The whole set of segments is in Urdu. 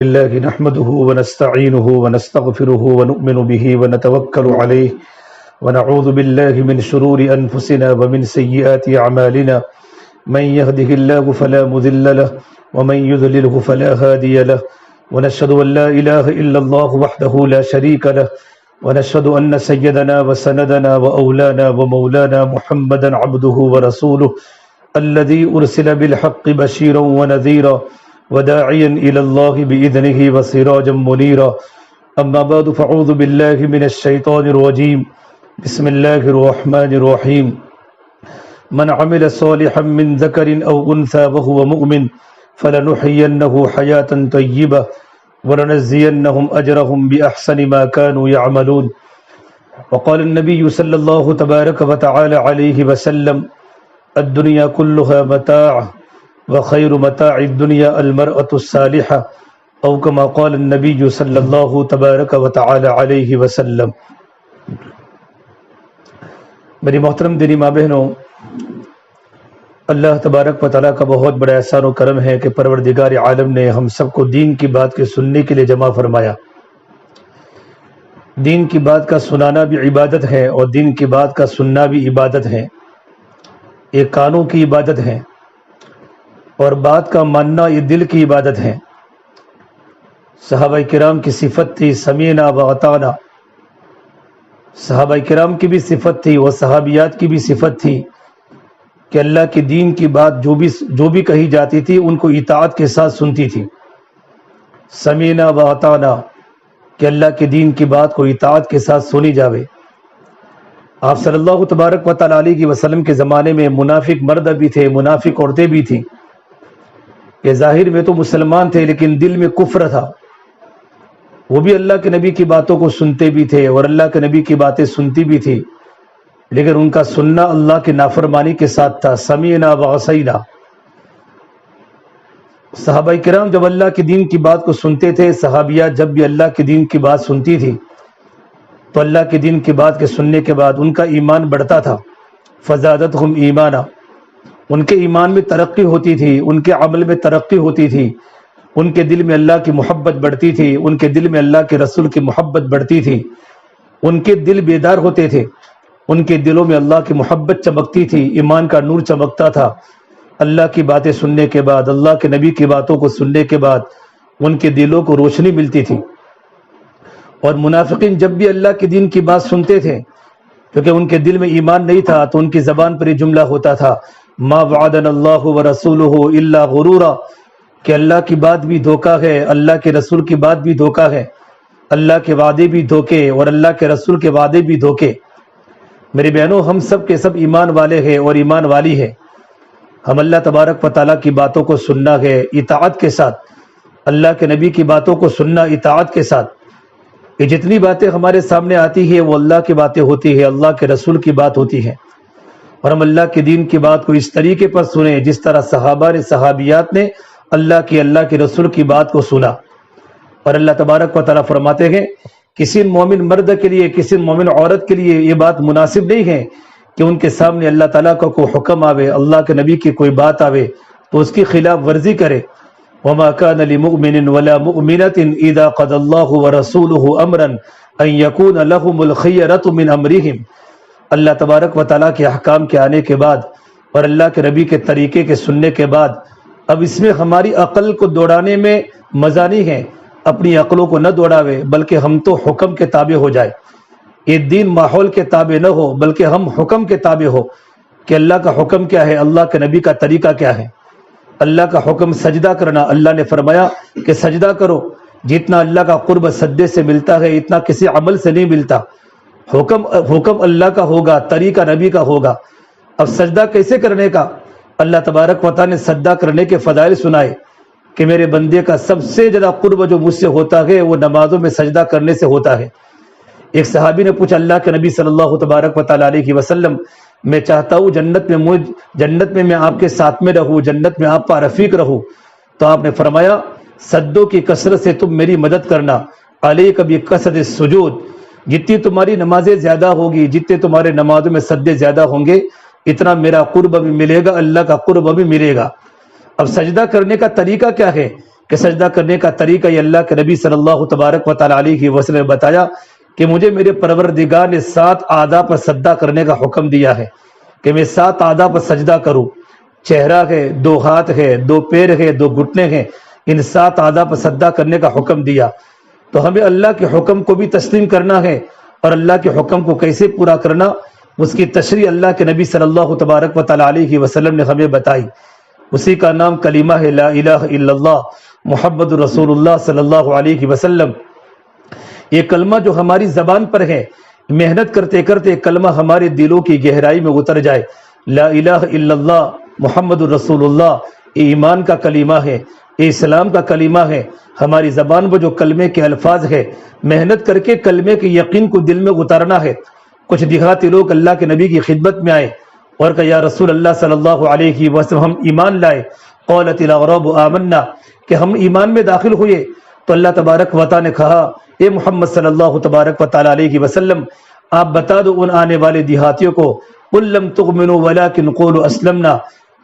الله نحمده ونستعينه ونستغفره ونؤمن به ونتوكل عليه ونعوذ بالله من شرور أنفسنا ومن سيئات أعمالنا من يهده الله فلا مضل له ومن يضلله فلا هادي له ونشهد أن لا إله إلا الله وحده لا شريك له ونشهد أن سيدنا وسندنا وأولانا ومولانا محمدا عبده ورسوله الذي أرسل بالحق بشيرا ونذيرا وداعيا إلى الله بإذنه وسراجا منيرا أما بعد فأعوذ بالله من الشيطان الرجيم بسم الله الرحمن الرحيم من عمل صالحا من ذكر أو أنثى وهو مؤمن فلنحيينه حياة طيبة ولنجزينهم أجرهم بأحسن ما كانوا يعملون وقال النبي صلى الله تبارك وتعالى عليه وسلم الدنيا كلها متاع وخير متاع الدنيا المرأة الصالحة أو كما قال النبي صلى الله تبارك وتعالى عليه وسلم۔ میری محترم دینی ماں بہنوں، اللہ تبارک و تعالیٰ کا بہت بڑا احسان و کرم ہے کہ پروردگار عالم نے ہم سب کو دین کی بات کے سننے کے لیے جمع فرمایا۔ دین کی بات کا سنانا بھی عبادت ہے اور دین کی بات کا سننا بھی عبادت ہے، یہ کانوں کی عبادت ہے اور بات کا ماننا یہ دل کی عبادت ہے۔ صحابہ کرام کی صفت تھی سمینا و اطعنا، صحابہ کرام کی بھی صفت تھی اور صحابیات کی بھی صفت تھی کہ اللہ کے دین کی بات جو بھی کہی جاتی تھی ان کو اطاعت کے ساتھ سنتی تھی۔ سمینا و اطعنا کہ اللہ کے دین کی بات کو اطاعت کے ساتھ سنی جاوے۔ آپ صلی اللہ تبارک و تعالیٰ علیہ وسلم کے زمانے میں منافق مرد بھی تھے، منافق عورتیں بھی تھیں کہ ظاہر میں تو مسلمان تھے لیکن دل میں کفر تھا۔ وہ بھی اللہ کے نبی کی باتوں کو سنتے بھی تھے اور اللہ کے نبی کی باتیں سنتی بھی تھی، لیکن ان کا سننا اللہ کی نافرمانی کے ساتھ تھا۔ سمینا و عصینا۔ صحابہ کرام جب اللہ کے دین کی بات کو سنتے تھے، صحابیات جب بھی اللہ کے دین کی بات سنتی تھی تو اللہ کے دین کی بات کے سننے کے بعد ان کا ایمان بڑھتا تھا۔ فزادتہم ایمانا، ان کے ایمان میں ترقی ہوتی تھی، ان کے عمل میں ترقی ہوتی تھی، ان کے دل میں اللہ کی محبت بڑھتی تھی، ان کے دل میں اللہ کے رسول کی محبت بڑھتی تھی، ان کے دل بیدار ہوتے تھے، ان کے دلوں میں اللہ کی محبت چمکتی تھی، ایمان کا نور چمکتا تھا۔ اللہ کی باتیں سننے کے بعد، اللہ کے نبی کی باتوں کو سننے کے بعد ان کے دلوں کو روشنی ملتی تھی۔ اور منافقین جب بھی اللہ کے دین کی بات سنتے تھے، کیونکہ ان کے دل میں ایمان نہیں تھا، تو ان کی زبان پر یہ جملہ ہوتا تھا ما وعدنا اللہ ورسولہ الا غرورا، کہ اللہ کی بات بھی دھوکہ ہے، اللہ کے رسول کی بات بھی دھوکہ ہے، اللہ کے وعدے بھی دھوکے اور اللہ کے رسول کے وعدے بھی دھوکے۔ میری بہنوں، ہم سب کے سب ایمان والے ہیں اور ایمان والی ہیں۔ ہم اللہ تبارک و تعالیٰ کی باتوں کو سننا ہے اطاعت کے ساتھ، اللہ کے نبی کی باتوں کو سننا اطاعت کے ساتھ۔ یہ جتنی باتیں ہمارے سامنے آتی ہیں وہ اللہ کی باتیں ہوتی ہیں، اللہ کے رسول کی بات ہوتی ہے، اور ہم اللہ کے دین کی بات کو اس طریقے پر سنیں جس طرح صحابہ نے، صحابیات نے اللہ کے رسول کی بات کو سنا۔ اور اللہ تبارک و تعالیٰ فرماتے ہیں کسی مومن مرد کے لیے، کسی مومن عورت کے لیے یہ بات مناسب نہیں ہے کہ ان کے سامنے اللہ تعالیٰ کا کوئی حکم آوے، اللہ کے نبی کی کوئی بات آوے تو اس کی خلاف ورزی کرے۔ وما كان لمؤمن ولا مؤمنة اذا قضى الله ورسوله امرا ان يكون لهم الخيرة من امرهم۔ اللہ تبارک و تعالیٰ کے احکام کے آنے کے بعد اور اللہ کے نبی کے طریقے کے سننے کے بعد اب اس میں ہماری عقل کو دوڑانے میں مزہ نہیں ہے، اپنی عقلوں کو نہ دوڑاوے بلکہ ہم تو حکم کے تابع ہو جائے۔ یہ دین ماحول کے تابع نہ ہو بلکہ ہم حکم کے تابع ہو کہ اللہ کا حکم کیا ہے، اللہ کے نبی کا طریقہ کیا ہے۔ اللہ کا حکم سجدہ کرنا، اللہ نے فرمایا کہ سجدہ کرو، جتنا اللہ کا قرب سجدے سے ملتا ہے اتنا کسی عمل سے نہیں ملتا۔ حکم اللہ کا ہوگا، طریقہ نبی کا ہوگا۔ اب سجدہ کیسے کرنے کا؟ اللہ تبارک و تعالیٰ نے سجدہ کرنے کے فضائل سنائے کہ میرے بندے کا سب سے زیادہ قرب جو مجھ سے ہوتا ہے وہ نمازوں میں سجدہ کرنے سے ہوتا ہے۔ ایک صحابی نے پوچھا اللہ کے نبی صلی اللہ تبارک و تعالیٰ علیہ وسلم، میں چاہتا ہوں جنت میں میں آپ کے ساتھ میں رہوں، جنت میں آپ کا رفیق رہوں، تو آپ نے فرمایا سجدوں کی کثرت سے تم میری مدد کرنا، علیک بکثرت السجود، جتنی تمہاری نمازیں زیادہ ہوگی، جتنے تمہارے نمازوں میں سجدے زیادہ ہوں گے اتنا میرا قرب بھی ملے گا، اللہ کا قرب بھی ملے گا۔ اب سجدہ کرنے کا طریقہ کیا ہے کہ سجدہ کرنے کا طریقہ یہ اللہ کے نبی صلی اللہ تبارک و تعالی علیہ وسلم نے بتایا کہ مجھے میرے پروردگار نے 7 اعضاء پر سجدہ کرنے کا حکم دیا ہے کہ میں 7 اعضاء پر سجدہ کروں. چہرہ ہے، 2 ہاتھ ہے، 2 پیر ہے، 2 گھٹنے ہیں، ان 7 اعضاء پر سجدہ کرنے کا حکم دیا. تو ہمیں اللہ کے حکم کو بھی تسلیم کرنا ہے، اور اللہ کے حکم کو کیسے پورا کرنا اس کی تشریح اللہ کے نبی صلی اللہ تبارک و تعالی علیہ وسلم نے ہمیں بتائی. اسی کا نام کلمہ ہے لا الہ الا اللہ محمد رسول اللہ صلی اللہ علیہ وسلم. یہ کلمہ جو ہماری زبان پر ہے، محنت کرتے کرتے کلمہ ہمارے دلوں کی گہرائی میں اتر جائے. لا الہ الا اللہ محمد رسول اللہ یہ ایمان کا کلمہ ہے، یہ اسلام کا کلمہ ہے. ہماری زبان پر جو کلمے کے الفاظ ہے، محنت کر کے کلمے کے یقین کو دل میں اتارنا ہے. کچھ دیہاتی لوگ اللہ کے نبی کی خدمت میں آئے اور کہا یا رسول اللہ صلی اللہ علیہ وسلم ہم ایمان لائے. قالت الاغراب آمنا کہ ہم ایمان میں داخل ہوئے. تو اللہ تبارک و تعالی نے کہا اے محمد صلی اللہ تبارک و تعالی علیہ وسلم آپ بتا دو ان آنے والے دیہاتیوں کو قل لم تؤمنوا ولکن قولوا اسلمنا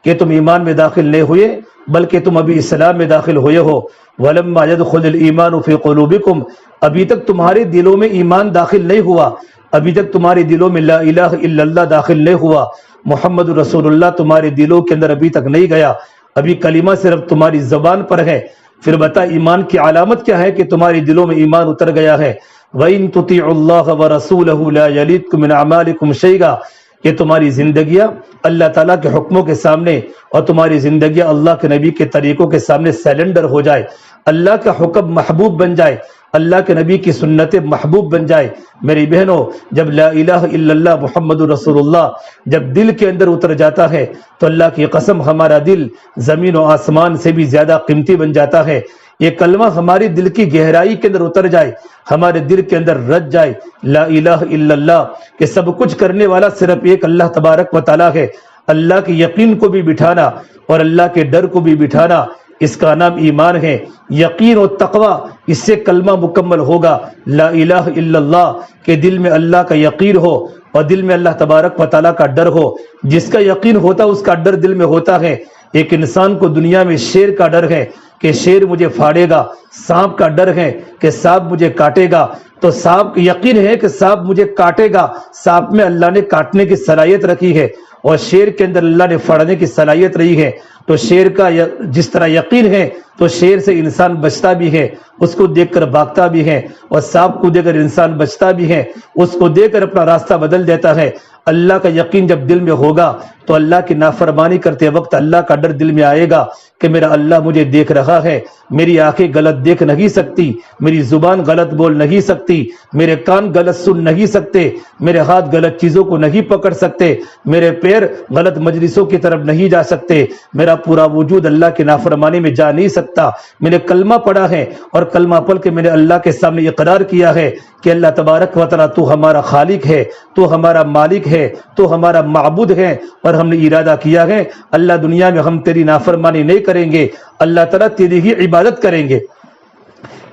کہ تم ایمان میں داخل نہیں ہوئے بلکہ تم ابھی اسلام میں داخل ہوئے ہو. ولما يدخل الايمان في قلوبكم ابھی تک تمہارے دلوں میں ایمان داخل نہیں ہوا، ابھی تک تمہارے دلوں میں لا الہ الا اللہ داخل نہیں ہوا، محمد رسول اللہ تمہارے دلوں کے اندر ابھی تک نہیں گیا، ابھی کلمہ صرف تمہاری زبان پر ہے. پھر بتا ایمان کی علامت کیا ہے کہ تمہارے دلوں میں ایمان اتر گیا ہے. وَإِن تُطِيعُوا اللَّهَ وَرَسُولَهُ لَا يَلِدْكُم مِّنْ أَعْمَالِكُمْ شَيْئًا کہ تمہاری زندگیاں اللہ تعالیٰ کے حکموں کے سامنے اور تمہاری زندگیاں اللہ کے نبی کے طریقوں کے سامنے سیلنڈر ہو جائے، اللہ کا حکم محبوب بن جائے، اللہ کے نبی کی سنتیں محبوب بن جائے. میری بہنوں جب لا الہ الا اللہ محمد رسول اللہ جب دل کے اندر اتر جاتا ہے تو اللہ کی قسم ہمارا دل زمین و آسمان سے بھی زیادہ قیمتی بن جاتا ہے. یہ کلمہ ہمارے دل کی گہرائی کے اندر اتر جائے، ہمارے دل کے اندر رچ جائے. لا الہ الا اللہ کہ سب کچھ کرنے والا صرف ایک اللہ تبارک و تعالی ہے. اللہ کے یقین کو بھی بٹھانا اور اللہ کے ڈر کو بھی بٹھانا اس کا نام ایمان ہے. یقین و تقوی اس سے کلمہ مکمل ہوگا. لا الہ الا اللہ کہ دل میں اللہ کا یقین ہو اور دل میں اللہ تبارک و تعالیٰ کا ڈر ہو. جس کا یقین ہوتا ہے اس کا ڈر دل میں ہوتا ہے. ایک انسان کو دنیا میں شیر کا ڈر ہے کہ شیر مجھے پھاڑے گا، سانپ کا ڈر ہے کہ سانپ مجھے کاٹے گا. تو سانپ یقین ہے کہ سانپ مجھے کاٹے گا، سانپ میں اللہ نے کاٹنے کی صلاحیت رکھی ہے اور شیر کے اندر اللہ نے پھاڑنے کی صلاحیت رہی ہے. تو شیر کا جس طرح یقین ہے تو شیر سے انسان بچتا بھی ہے، اس کو دیکھ کر بھاگتا بھی ہے، اور سانپ کو دیکھ کر انسان بچتا بھی ہے، اس کو دیکھ کر اپنا راستہ بدل دیتا ہے. اللہ کا یقین جب دل میں ہوگا تو اللہ کی نافرمانی کرتے وقت اللہ کا ڈر دل میں آئے گا کہ میرا اللہ مجھے دیکھ رہا ہے، میری آنکھیں غلط دیکھ نہیں سکتی، میری زبان غلط بول نہیں سکتی، میرے کان غلط سن نہیں سکتے، میرے ہاتھ غلط چیزوں کو نہیں پکڑ سکتے، میرے پیر غلط مجلسوں کی طرف نہیں جا سکتے، میرا پورا وجود اللہ کی نافرمانی میں جا نہیں سکتا. میں نے کلمہ پڑھا ہے اور کلمہ پڑھ کے میں نے اللہ کے سامنے اقرار کیا ہے کہ اللہ تبارک و تعالیٰ تو ہمارا خالق ہے، تو ہمارا مالک ہے، تو ہمارا معبود ہے، اور ہم نے ارادہ کیا ہے اللہ دنیا میں ہم تیری نافرمانی نہیں کریں گے، اللہ تعالیٰ تیری ہی عبادت کریں گے.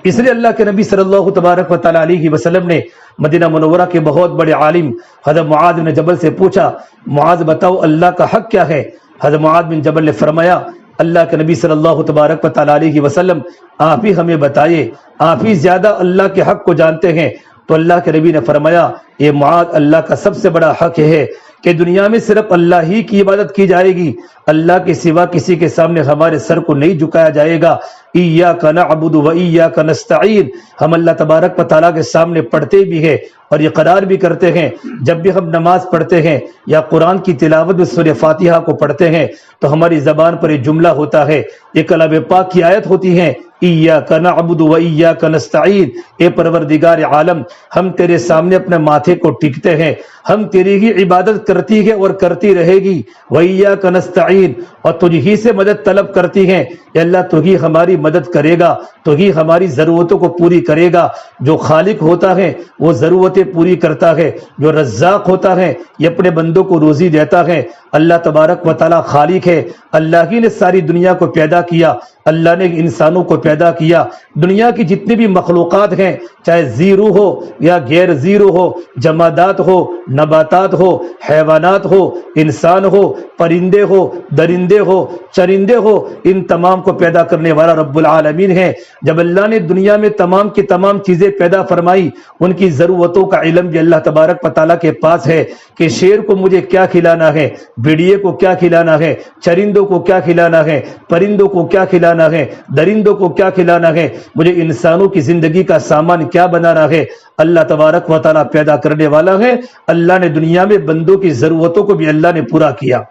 اس لیے اللہ کے نبی صلی اللہ تبارک و تعالیٰ علیہ وسلم نے مدینہ منورہ کے بہت بڑے عالم حضرت معاذ بن جبل سے پوچھا معاذ بتاؤ اللہ کا حق کیا ہے؟ حضرت معاذ بن جبل نے فرمایا اللہ کے نبی صلی اللہ تبارک و تعالیٰ علیہ وسلم آپ ہی ہمیں بتائیے، آپ ہی زیادہ اللہ کے حق کو جانتے ہیں. تو اللہ کے نبی نے فرمایا یہ معاذ اللہ کا سب سے بڑا حق ہے کہ دنیا میں صرف اللہ ہی کی عبادت کی جائے گی، اللہ کے سوا کسی کے سامنے ہمارے سر کو نہیں جھکایا جائے گا. ایاک نعبد و ایاک نستعین ہم اللہ تبارک و تعالیٰ کے سامنے پڑھتے بھی ہیں اور یہ قرار بھی کرتے ہیں جب بھی ہم نماز پڑھتے ہیں یا قرآن کی تلاوت میں سورہ فاتحہ کو پڑھتے ہیں تو ہماری زبان پر یہ جملہ ہوتا ہے، یہ کلام پاک کی آیت ہوتی ہے ایاک نعبد و ایاک نستعین اے پروردگار عالم ہم تیرے سامنے اپنے ماتھے کو ٹکتے ہیں، ہم تیری ہی عبادت کرتی ہے اور کرتی رہے گی، و ایاک نستعین اور تجھ ہی سے مدد طلب کرتی ہیں. اے اللہ تو ہی ہماری مدد کرے گا، تو ہی ہماری ضرورتوں کو پوری کرے گا. جو خالق ہوتا ہے وہ ضرورتیں پوری کرتا ہے، جو رزاق ہوتا ہے یہ اپنے بندوں کو روزی دیتا ہے. اللہ تبارک و تعالیٰ خالق ہے، اللہ ہی نے ساری دنیا کو پیدا کیا، اللہ نے انسانوں کو پیدا کیا. دنیا کی جتنی بھی مخلوقات ہیں چاہے زیرو ہو یا غیر زیرو ہو، جمادات ہو نباتات ہو، حیوانات ہو، انسان ہو، پرندے ہو، درندے ہو، چرندے ہو، ان تمام کو پیدا کرنے والا رب العالمین ہے۔ جب اللہ نے دنیا میں تمام کی تمام چیزیں پیدا فرمائی، ان کی ضرورتوں کا علم بھی اللہ تبارک و تعالیٰ کے پاس ہے کہ شیر کو مجھے کیا کھلانا ہے، بھیڑیے کو کیا کھلانا ہے، چرندوں کو کیا کھلانا ہے، پرندوں کو کیا کھلانا ہے، درندوں کو کیا کھلانا ہے، مجھے انسانوں کی زندگی کا سامان کیا بنانا ہے۔ اللہ تبارک و تعالیٰ پیدا کرنے والا ہے۔ اللہ نے دنیا میں بندوں کی ضرورتوں کو بھی اللہ نے پورا کیا۔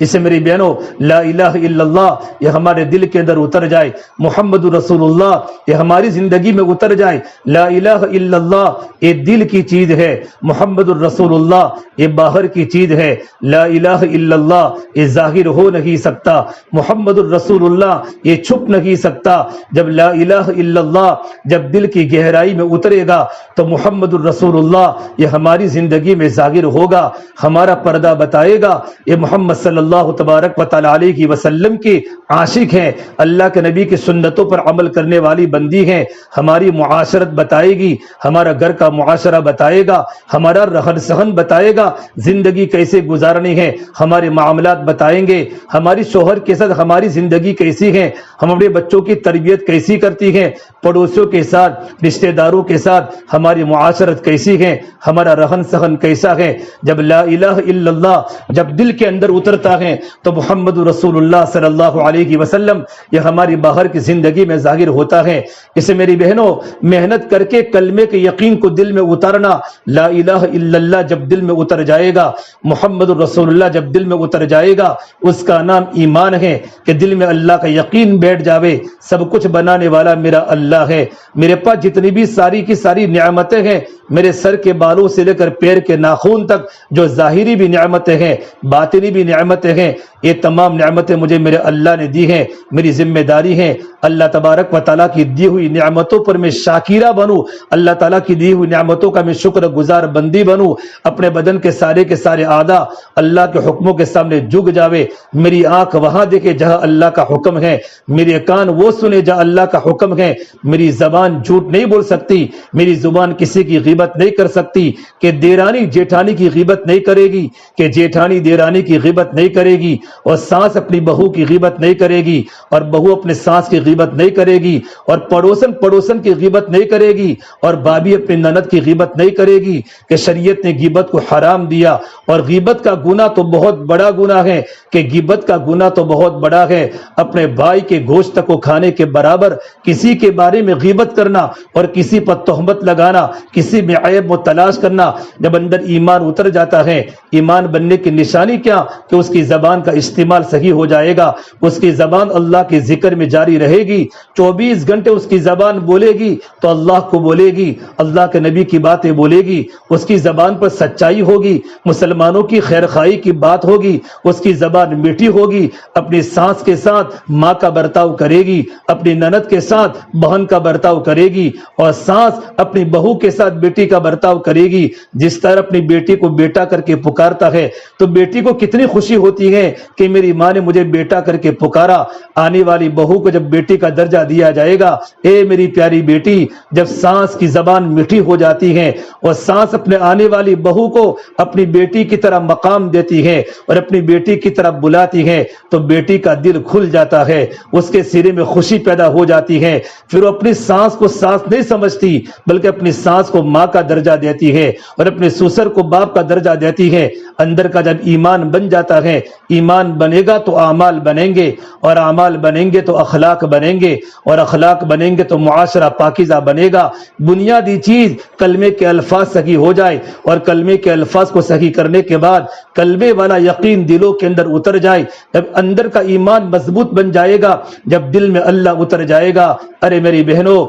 اسے میری بہنوں، لا الہ الا اللہ یہ ہمارے دل کے اندر اتر جائے، محمد رسول اللہ یہ ہماری زندگی میں اتر جائے۔ لا الہ الا اللہ یہ دل کی چیز ہے، محمد الرسول اللہ یہ باہر کی چیز ہے۔ لا الہ الا اللہ یہ ظاہر ہو نہیں سکتا، محمد الرسول اللہ یہ چھپ نہیں سکتا۔ جب لا الہ الا اللہ جب دل کی گہرائی میں اترے گا تو محمد الرسول اللہ یہ ہماری زندگی میں ظاہر ہوگا، ہمارا پردہ بتائے گا۔ یہ محمد صلی اللہ تبارک و تعالی علیہ وسلم کے عاشق ہیں، اللہ کے نبی کی سنتوں پر عمل کرنے والی بندی ہیں۔ ہماری معاشرت بتائے گی، ہمارا گھر کا معاشرہ بتائے گا، ہمارا رہن سہن بتائے گا، زندگی کیسے گزارنی ہے، ہمارے معاملات بتائیں گے، ہماری شوہر کے ساتھ ہماری زندگی کیسی ہے، ہم اپنے بچوں کی تربیت کیسی کرتی ہیں، پڑوسیوں کے ساتھ، رشتہ داروں کے ساتھ ہماری معاشرت کیسی ہے، ہمارا رہن سہن کیسا ہے۔ جب لا الہ الا اللہ جب دل کے اندر اترتا ہے تو محمد رسول اللہ صلی اللہ علیہ وسلم یہ ہماری باہر کی زندگی میں ظاہر ہوتا ہے۔ اسے میری بہنوں محنت کر کے کلمے کے یقین کو دل میں اتارنا، لا الہ الا اللہ جب دل میں اتر جائے گا، محمد رسول اللہ جب دل میں اتر جائے گا، اس کا نام ایمان ہے کہ دل میں اللہ کا یقین بیٹھ جاوے، سب کچھ بنانے والا میرا اللہ ہے۔ میرے پاس جتنی بھی ساری کی ساری نعمتیں ہیں، میرے سر کے بالوں سے لے کر پیر کے ناخن تک جو ظاہری بھی نعمتیں ہیں، باطنی بھی نعمتیں ہیں، یہ تمام نعمتیں مجھے میرے اللہ نے دی ہیں، میری ذمہ داری ہے اللہ تبارک و تعالیٰ کی دی ہوئی نعمتوں پر میں شاکرہ بنوں، اللہ تعالیٰ کی دی ہوئی نعمتوں کا میں شکر گزار بندی بنوں۔ اپنے بدن کے سارے اعضاء اللہ کے حکموں کے سامنے جھک جاوے، میری آنکھ وہاں دیکھے جہاں اللہ کا حکم ہے، میرے کان وہ سنے جہاں اللہ کا حکم ہے، میری زبان جھوٹ نہیں بول سکتی، میری زبان کسی کی غیبت نہیں کر سکتی، کہ دیرانی جیٹھانی کی غیبت نہیں کرے گی، کہ جیٹھانی دیرانی کی غیبت نہیں کرے گی، اور ساس اپنی بہو کی غیبت نہیں کرے گی، اور بہو اپنے ساس کی غیبت نہیں کرے گی، اور پڑوسن کی غیبت نہیں کرے گی، اور بھابھی اپنی نند کی غیبت نہیں کرے گی، کہ شریعت نے غیبت کو حرام دیا۔ اور غیبت کا گناہ تو بہت بڑا گناہ ہے، کہ غیبت کا گناہ تو بہت بڑا ہے، اپنے بھائی کے گوشت کو کھانے کے برابر کسی کے بارے میں غیبت کرنا اور کسی پر تہمت لگانا، کسی میں عیب تلاش کرنا۔ جب اندر ایمان اتر جاتا ہے، ایمان بننے کی نشانی کیا کہ اس کی زبان کا استعمال صحیح ہو جائے گا، اس کی زبان اللہ کے ذکر میں جاری رہے گی، 24 گھنٹے اس کی زبان بولے گی تو اللہ کو بولے گی، اللہ کے نبی کی باتیں بولے گی، اس کی زبان پر سچائی ہوگی، مسلمانوں کی خیر خواہی کی بات ہوگی، اس کی زبان میٹھی ہوگی، اپنی ساس کے ساتھ ماں کا برتاؤ کرے گی، اپنی نند کے ساتھ بہن کا برتاؤ کرے گی، اور ساس اپنی بہو کے ساتھ بیٹی کا برتاؤ کرے گی۔ جس طرح اپنی بیٹی کو بیٹا کر کے پکارتا ہے تو بیٹی کو کتنی خوشی ہوتی ہے کہ میری ماں نے مجھے بیٹا کر کے پکارا۔ آنے والی بہو کو جب بیٹی کا درجہ دیا جائے گا، اے میری پیاری بیٹی، جب ساس کی زبان میٹھی ہو جاتی ہے اور ساس اپنے آنے والی بہو کو اپنی بیٹی کی طرح مقام دیتی ہے اور اپنی بیٹی کی طرح بلاتی ہے تو بیٹی کا دل کھل جاتا ہے، اس کے سینے میں خوشی پیدا ہو جاتی ہے۔ پھر وہ اپنی ساس کو ساس نہیں سمجھتی بلکہ اپنی ساس کو ماں کا درجہ دیتی ہے اور اپنے سسر کو باپ کا درجہ دیتی ہے۔ اندر کا جب ایمان بن جاتا ہے، ایمان بنے گا تو اعمال بنیں گے، اور اعمال بنیں گے تو اخلاق بنیں گے، اور اخلاق بنیں گے تو معاشرہ پاکیزہ بنے گا۔ بنیادی چیز کلمے کے الفاظ صحیح ہو جائے، اور کلمے کے الفاظ کو صحیح کرنے کے بعد کلمے والا یقین دلوں کے اندر اتر جائے، جب اندر کا ایمان مضبوط بن جائے گا، جب دل میں اللہ اتر جائے گا۔ ارے میری بہنوں،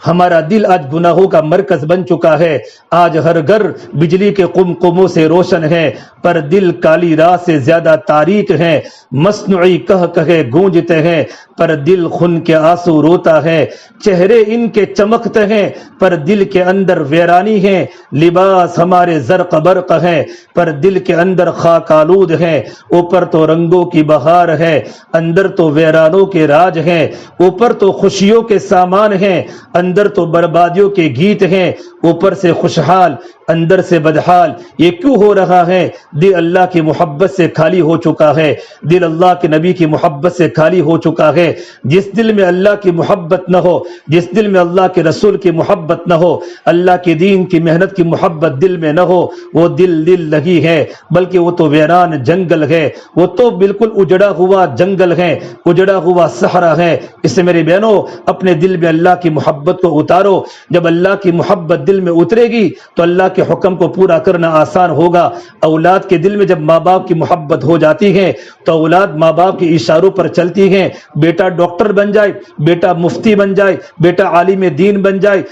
ہمارا دل آج گناہوں کا مرکز بن چکا ہے، آج ہر گھر بجلی کے قمقموں سے روشن ہے، پر دل کالی رات سے زیادہ تاریک ہے، مصنوعی کہے گونجتے ہیں پر دل خون کے آنسو روتا ہے، چہرے ان کے چمکتے ہیں پر دل کے اندر ویرانی ہے، لباس ہمارے زرق برق ہے پر دل کے اندر خاک آلود ہے، اوپر تو رنگوں کی بہار ہے، اندر تو ویرانوں کے راج ہیں، اوپر تو خوشیوں کے سامان ہیں، اندر تو بربادیوں کے گیت ہیں، اوپر سے خوشحال اندر سے بدحال، یہ کیوں ہو رہا ہے؟ دل اللہ کی محبت سے خالی ہو چکا ہے، دل اللہ کے نبی کی محبت سے خالی ہو چکا ہے۔ جس دل میں اللہ کی محبت نہ ہو، جس دل میں اللہ کے رسول کی محبت نہ ہو، اللہ کے دین کی محنت کی محبت دل میں نہ ہو، وہ دل نہیں ہے، بلکہ وہ تو ویران جنگل ہے، وہ تو بالکل اجڑا ہوا جنگل ہے، اجڑا ہوا صحرا ہے۔ اس سے میرے بہنوں اپنے دل میں اللہ کی محبت کو اتارو۔ جب اللہ کی محبت دل میں اترے گی تو اللہ کے حکم کو پورا کرنا آسان ہوگا۔ اولاد کے دل میں جب ماں باپ کی محبت ہو جاتی ہے تو اولاد ماں باپ کے اشاروں پر چلتی ہے۔ بیٹا ڈاکٹر بن جائے، بیٹا مفتی بن جائے، بیٹا عالم دین بن جائے،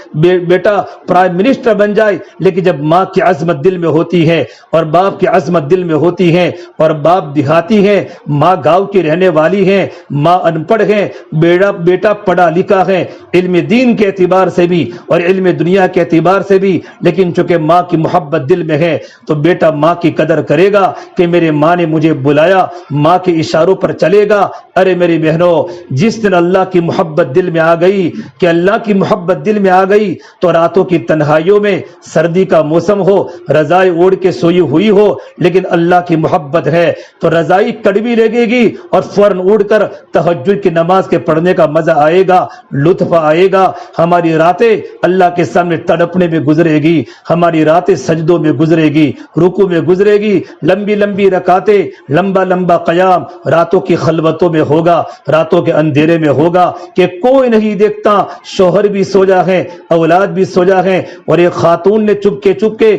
بیٹا پرائم منسٹر بن جائے، لیکن جب ماں کی عظمت دل میں ہوتی ہے اور باپ کی عظمت دل میں ہوتی ہے اور باپ دیہاتی ہے، ماں گاؤں کی رہنے والی ہے، ماں ان پڑھ ہے، بیٹا پڑھا لکھا ہے، علم دین کے اعتبار سے بھی اور علم دنیا کے اعتبار سے بھی، لیکن چونکہ ماں کی محبت دل میں ہے تو بیٹا ماں کی قدر کرے گا کہ میرے ماں نے مجھے بلایا، ماں کے اشاروں پر چلے گا۔ ارے میری بہنوں، جس دن اللہ کی محبت دل میں آ گئی کہ اللہ کی محبت دل میں آ گئی تو راتوں کی تنہائیوں میں، سردی کا موسم ہو، رضائی اوڑھ کے سوئی ہوئی ہو، لیکن اللہ کی محبت ہے تو رضائی کڑوی لگے گی اور فوراً اڑ کر تہجد کی نماز کے پڑھنے کا مزہ آئے گا، لطف آئے گا۔ ہماری راتیں اللہ کے سامنے تڑپنے میں گزرے گی، ہماری راتیں سجدوں میں گزرے گی، رکوع میں گزرے گی، لمبی لمبی رکعتیں، لمبا لمبا قیام راتوں کی خلوتوں میں ہوگا، راتوں کے اندھیرے میں ہوگا کہ کوئی نہیں دیکھتا، شوہر بھی سو جا ہے، اولاد بھی سو جا ہے، اور ایک خاتون نے چپ کے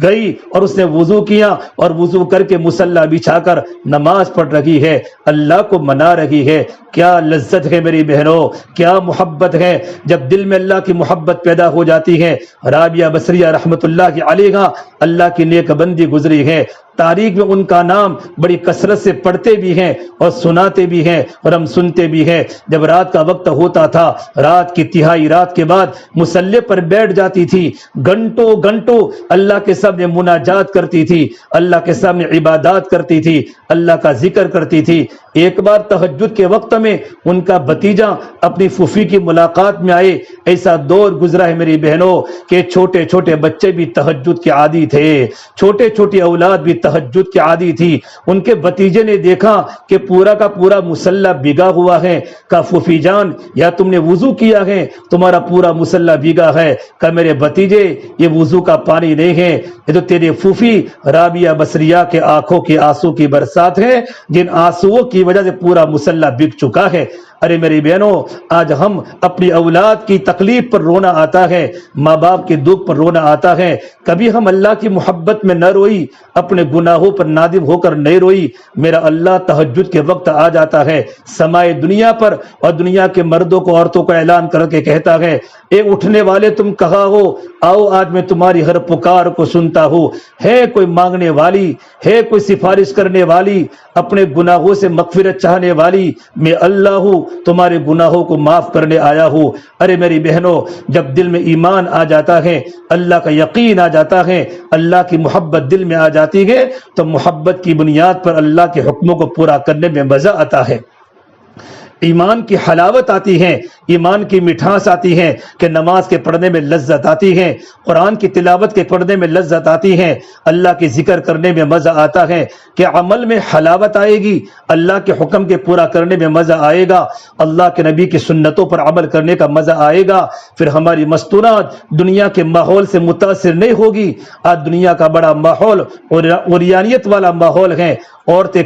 گئی اور اس نے وضو کیا اور وضو کر کے مصلی بچھا کر نماز پڑھ رہی ہے، اللہ کو منا رہی ہے۔ کیا لذت ہے میری بہنوں، کیا محبت ہے جب دل میں اللہ کی محبت پیدا ہو جاتی ہے۔ رابعہ بصریہ رحمت اللہ علیہا اللہ کی نیک بندی گزری ہے، تاریخ میں ان کا نام بڑی کثرت سے پڑھتے بھی ہیں اور سناتے بھی ہیں اور ہم سنتے بھی ہیں۔ جب رات کا وقت ہوتا تھا، رات کی تہائی رات کے بعد مصلی پر بیٹھ جاتی تھی، گھنٹوں گھنٹوں اللہ کے سامنے مناجات کرتی تھی، اللہ کے سامنے عبادات کرتی تھی، اللہ کا ذکر کرتی تھی۔ ایک بار تہجد کے وقت میں ان کا بھتیجا اپنی پھوپھی کی ملاقات میں آئے۔ ایسا دور گزرا ہے میری بہنوں کہ چھوٹے چھوٹے بچے بھی تہجد کے عادی تھے، چھوٹے چھوٹی اولاد بھی تہجد کے عادی تھی۔ ان کے بھتیجے نے دیکھا کہ پورا کا پورا مصلی بھیگا ہوا ہے، کہا پھوپھی جان یا تم نے وضو کیا ہے؟ تمہارا پورا مصلی بھیگا ہے۔ کہا میرے بھتیجے یہ وضو کا پانی نہیں ہے، یہ تو تیرے پھوپھی رابعہ بصریہ کے آنکھوں کے آنسو کی برسات ہے، جن آنسوؤں کی وجہ سے پورا مصلی بھیگ چکا ہے۔ ارے میری بہنوں، آج ہم اپنی اولاد کی تکلیف پر رونا آتا ہے، ماں باپ کے دکھ پر رونا آتا ہے، کبھی ہم اللہ کی محبت میں نہ روئی، اپنے گناہوں پر نادم ہو کر نہیں روئی۔ میرا اللہ تہجد کے وقت آ جاتا ہے سمائے دنیا پر اور دنیا کے مردوں کو عورتوں کو اعلان کر کے کہتا ہے اے اٹھنے والے تم کہاں ہو، آؤ آج میں تمہاری ہر پکار کو سنتا ہوں۔ ہے کوئی مانگنے والی، ہے کوئی سفارش کرنے والی، اپنے گناہوں سے مغفرت چاہنے والی، میں اللہ ہوں، تمہارے گناہوں کو معاف کرنے آیا ہوں۔ ارے میری بہنوں، جب دل میں ایمان آ جاتا ہے، اللہ کا یقین آ جاتا ہے، اللہ کی محبت دل میں آ جاتی ہے تو محبت کی بنیاد پر اللہ کے حکموں کو پورا کرنے میں مزہ آتا ہے، ایمان کی حلاوت آتی ہے، ایمان کی مٹھاس آتی ہے کہ نماز کے پڑھنے میں لذت آتی ہے، قرآن کی تلاوت کے پڑھنے میں لذت آتی ہے، اللہ کے ذکر کرنے میں مزہ آتا ہے کہ عمل میں حلاوت آئے گی، اللہ کے حکم کے پورا کرنے میں مزہ آئے گا، اللہ کے نبی کی سنتوں پر عمل کرنے کا مزہ آئے گا۔ پھر ہماری مستورات دنیا کے ماحول سے متاثر نہیں ہوگی۔ آج دنیا کا بڑا ماحول عریانیت والا ماحول ہے، عورتیں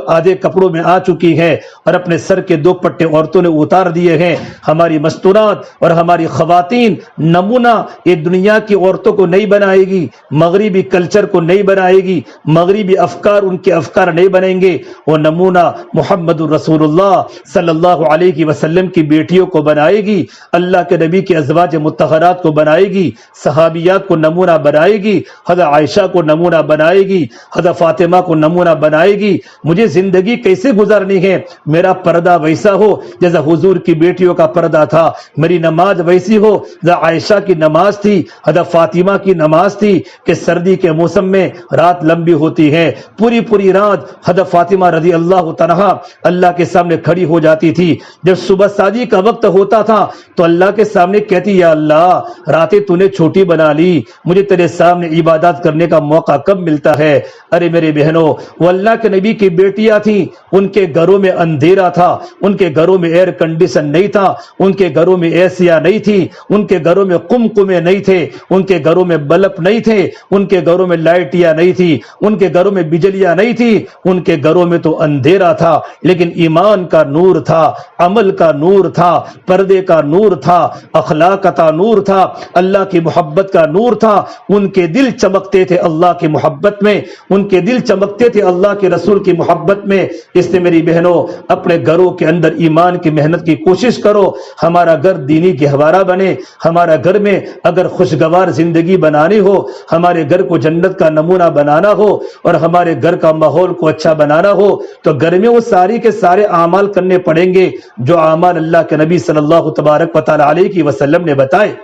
آدھے کپڑوں میں آ چکی ہیں اور اپنے سر کے دو پٹے عورتوں نے اتار دیے ہیں۔ ہماری مستورات اور ہماری خواتین نمونہ یہ دنیا کی عورتوں کو نہیں بنائے گی، مغربی کلچر کو نہیں بنائے گی، مغربی افکار ان کے افکار نہیں بنیں گے، وہ نمونہ محمد رسول اللہ صلی اللہ علیہ وسلم کی بیٹیوں کو بنائے گی، اللہ کے نبی کے ازواج مطہرات کو بنائے گی، صحابیات کو نمونہ بنائے گی، حضرت عائشہ کو نمونہ بنائے گی، حضرت فاطمہ کو نمونہ بنائے بنائے گی, مجھے زندگی کیسے گزارنی ہے, میرا پردہ ویسا ہو جیسا حضور کی بیٹیوں کا پردہ تھا, میری نماز ویسی ہو جیسا عائشہ کی نماز تھی, حضرت فاطمہ کی نماز تھی کہ سردی کے موسم میں رات لمبی ہوتی ہے, پوری پوری رات حضرت فاطمہ رضی اللہ عنہا اللہ کے سامنے کھڑی ہو جاتی تھی. جب صبح سادی کا وقت ہوتا تھا تو اللہ کے سامنے کہتی, یا اللہ راتیں تو نے چھوٹی بنا لی, مجھے تیرے سامنے عبادت کرنے کا موقع کب ملتا ہے. ارے میرے بہنوں, وہ اللہ کے نبی کی بیٹیاں تھیں, ان کے گھروں میں اندھیرا تھا, ان کے گھروں میں ایئر کنڈیشن نہیں تھا, ان کے گھروں میں ایسیاں نہیں تھی, ان کے گھروں میں قمقمے نہیں تھے, ان کے گھروں میں بلب نہیں تھے, ان کے گھروں میں لائٹیاں نہیں تھی, ان کے گھروں میں بجلیاں نہیں تھی, ان کے گھروں میں تو اندھیرا تھا, لیکن ایمان کا نور تھا, عمل کا نور تھا, پردے کا نور تھا, اخلاق کا نور تھا, اللہ کی محبت کا نور تھا. ان کے دل چمکتے تھے اللہ کی محبت میں, ان کے دل چمکتے تھے اللہ کے رسول کی محبت میں. اس لیے میری بہنوں, اپنے گھروں کے اندر ایمان کی محنت کی کوشش کرو, ہمارا گھر دینی گہوارہ بنے. ہمارا گھر میں اگر خوشگوار زندگی بنانی ہو, ہمارے گھر کو جنت کا نمونہ بنانا ہو, اور ہمارے گھر کا ماحول کو اچھا بنانا ہو, تو گھر میں وہ ساری کے سارے اعمال کرنے پڑیں گے جو اعمال اللہ کے نبی صلی اللہ تبارک و تعالی علیہ وسلم نے بتائے.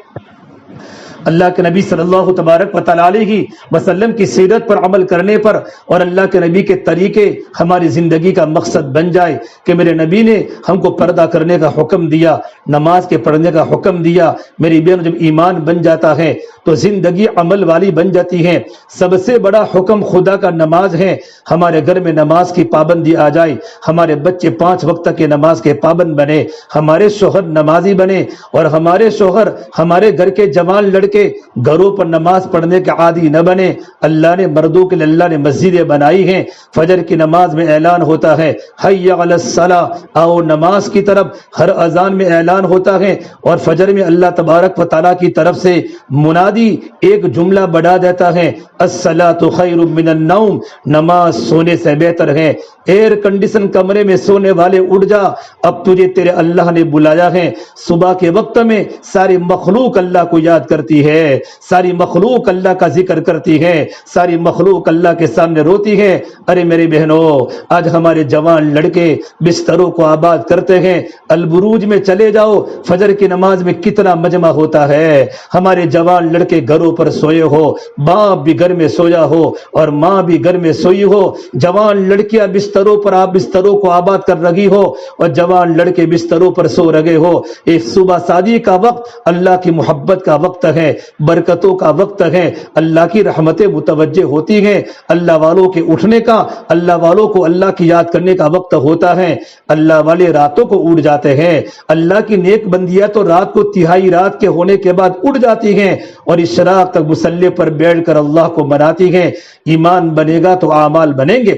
اللہ کے نبی صلی اللہ تبارک و تعالی علیہ وسلم کی سیرت پر عمل کرنے پر اور اللہ کے نبی کے طریقے ہماری زندگی کا مقصد بن جائے کہ میرے نبی نے ہم کو پردہ کرنے کا حکم دیا, نماز کے پڑھنے کا حکم دیا. میری بہن, جب ایمان بن جاتا ہے تو زندگی عمل والی بن جاتی ہے. سب سے بڑا حکم خدا کا نماز ہے. ہمارے گھر میں نماز کی پابندی آ جائے, ہمارے بچے 5 وقت کے نماز کے پابند بنے, ہمارے شوہر نمازی بنے, اور ہمارے شوہر ہمارے گھر کے جوان لڑکے گھروں پر نماز پڑھنے کے عادی نہ بنے. اللہ نے مردوں کے لیے اللہ نے مسجدیں بنائی ہیں. فجر کی نماز میں اعلان ہوتا ہے حی علی الصلاۃ, آؤ نماز کی طرف. ہر اذان میں اعلان ہوتا ہے, اور فجر میں اللہ تبارک و تعالیٰ کی طرف سے منادی ایک جملہ بڑھا دیتا ہے, الصلاۃ خیر من النوم, نماز سونے سے بہتر ہے. ایئر کنڈیشن کمرے میں سونے والے اٹھ جا, اب تجھے تیرے اللہ نے بلایا ہے. صبح کے وقت میں ساری مخلوق اللہ کو یاد کرتی ہے, ساری مخلوق اللہ کا ذکر کرتی ہے, ساری مخلوق اللہ کے سامنے روتی ہے. ارے میری بہنوں, آج ہمارے جوان لڑکے بستروں کو آباد کرتے ہیں. البروج میں چلے جاؤ, فجر کی نماز میں کتنا مجمع ہوتا ہے. ہمارے جوان لڑکے گھروں پر سوئے ہو, باپ بھی گھر میں سویا ہو اور ماں بھی گھر میں سوئی ہو. جوان لڑکیاں بستروں پر, آپ بستروں کو آباد کر رہی ہو, اور جوان لڑکے بستروں پر سو رہے ہو. ایک صبح شادی کا وقت اللہ کی محبت کا وقت ہے, برکتوں کا وقت ہے, اللہ کی رحمتیں متوجہ ہوتی ہیں. اللہ والوں کے اٹھنے کا, اللہ والوں کو اللہ کی یاد کرنے کا وقت ہوتا ہے. اللہ والے راتوں کو اٹھ جاتے ہیں. اللہ کی نیک بندیاں تو رات کو تہائی رات کے ہونے کے بعد اٹھ جاتی ہیں اور اشراق تک مصلی پر بیٹھ کر اللہ کو مناتی ہیں. ایمان بنے گا تو اعمال بنیں گے.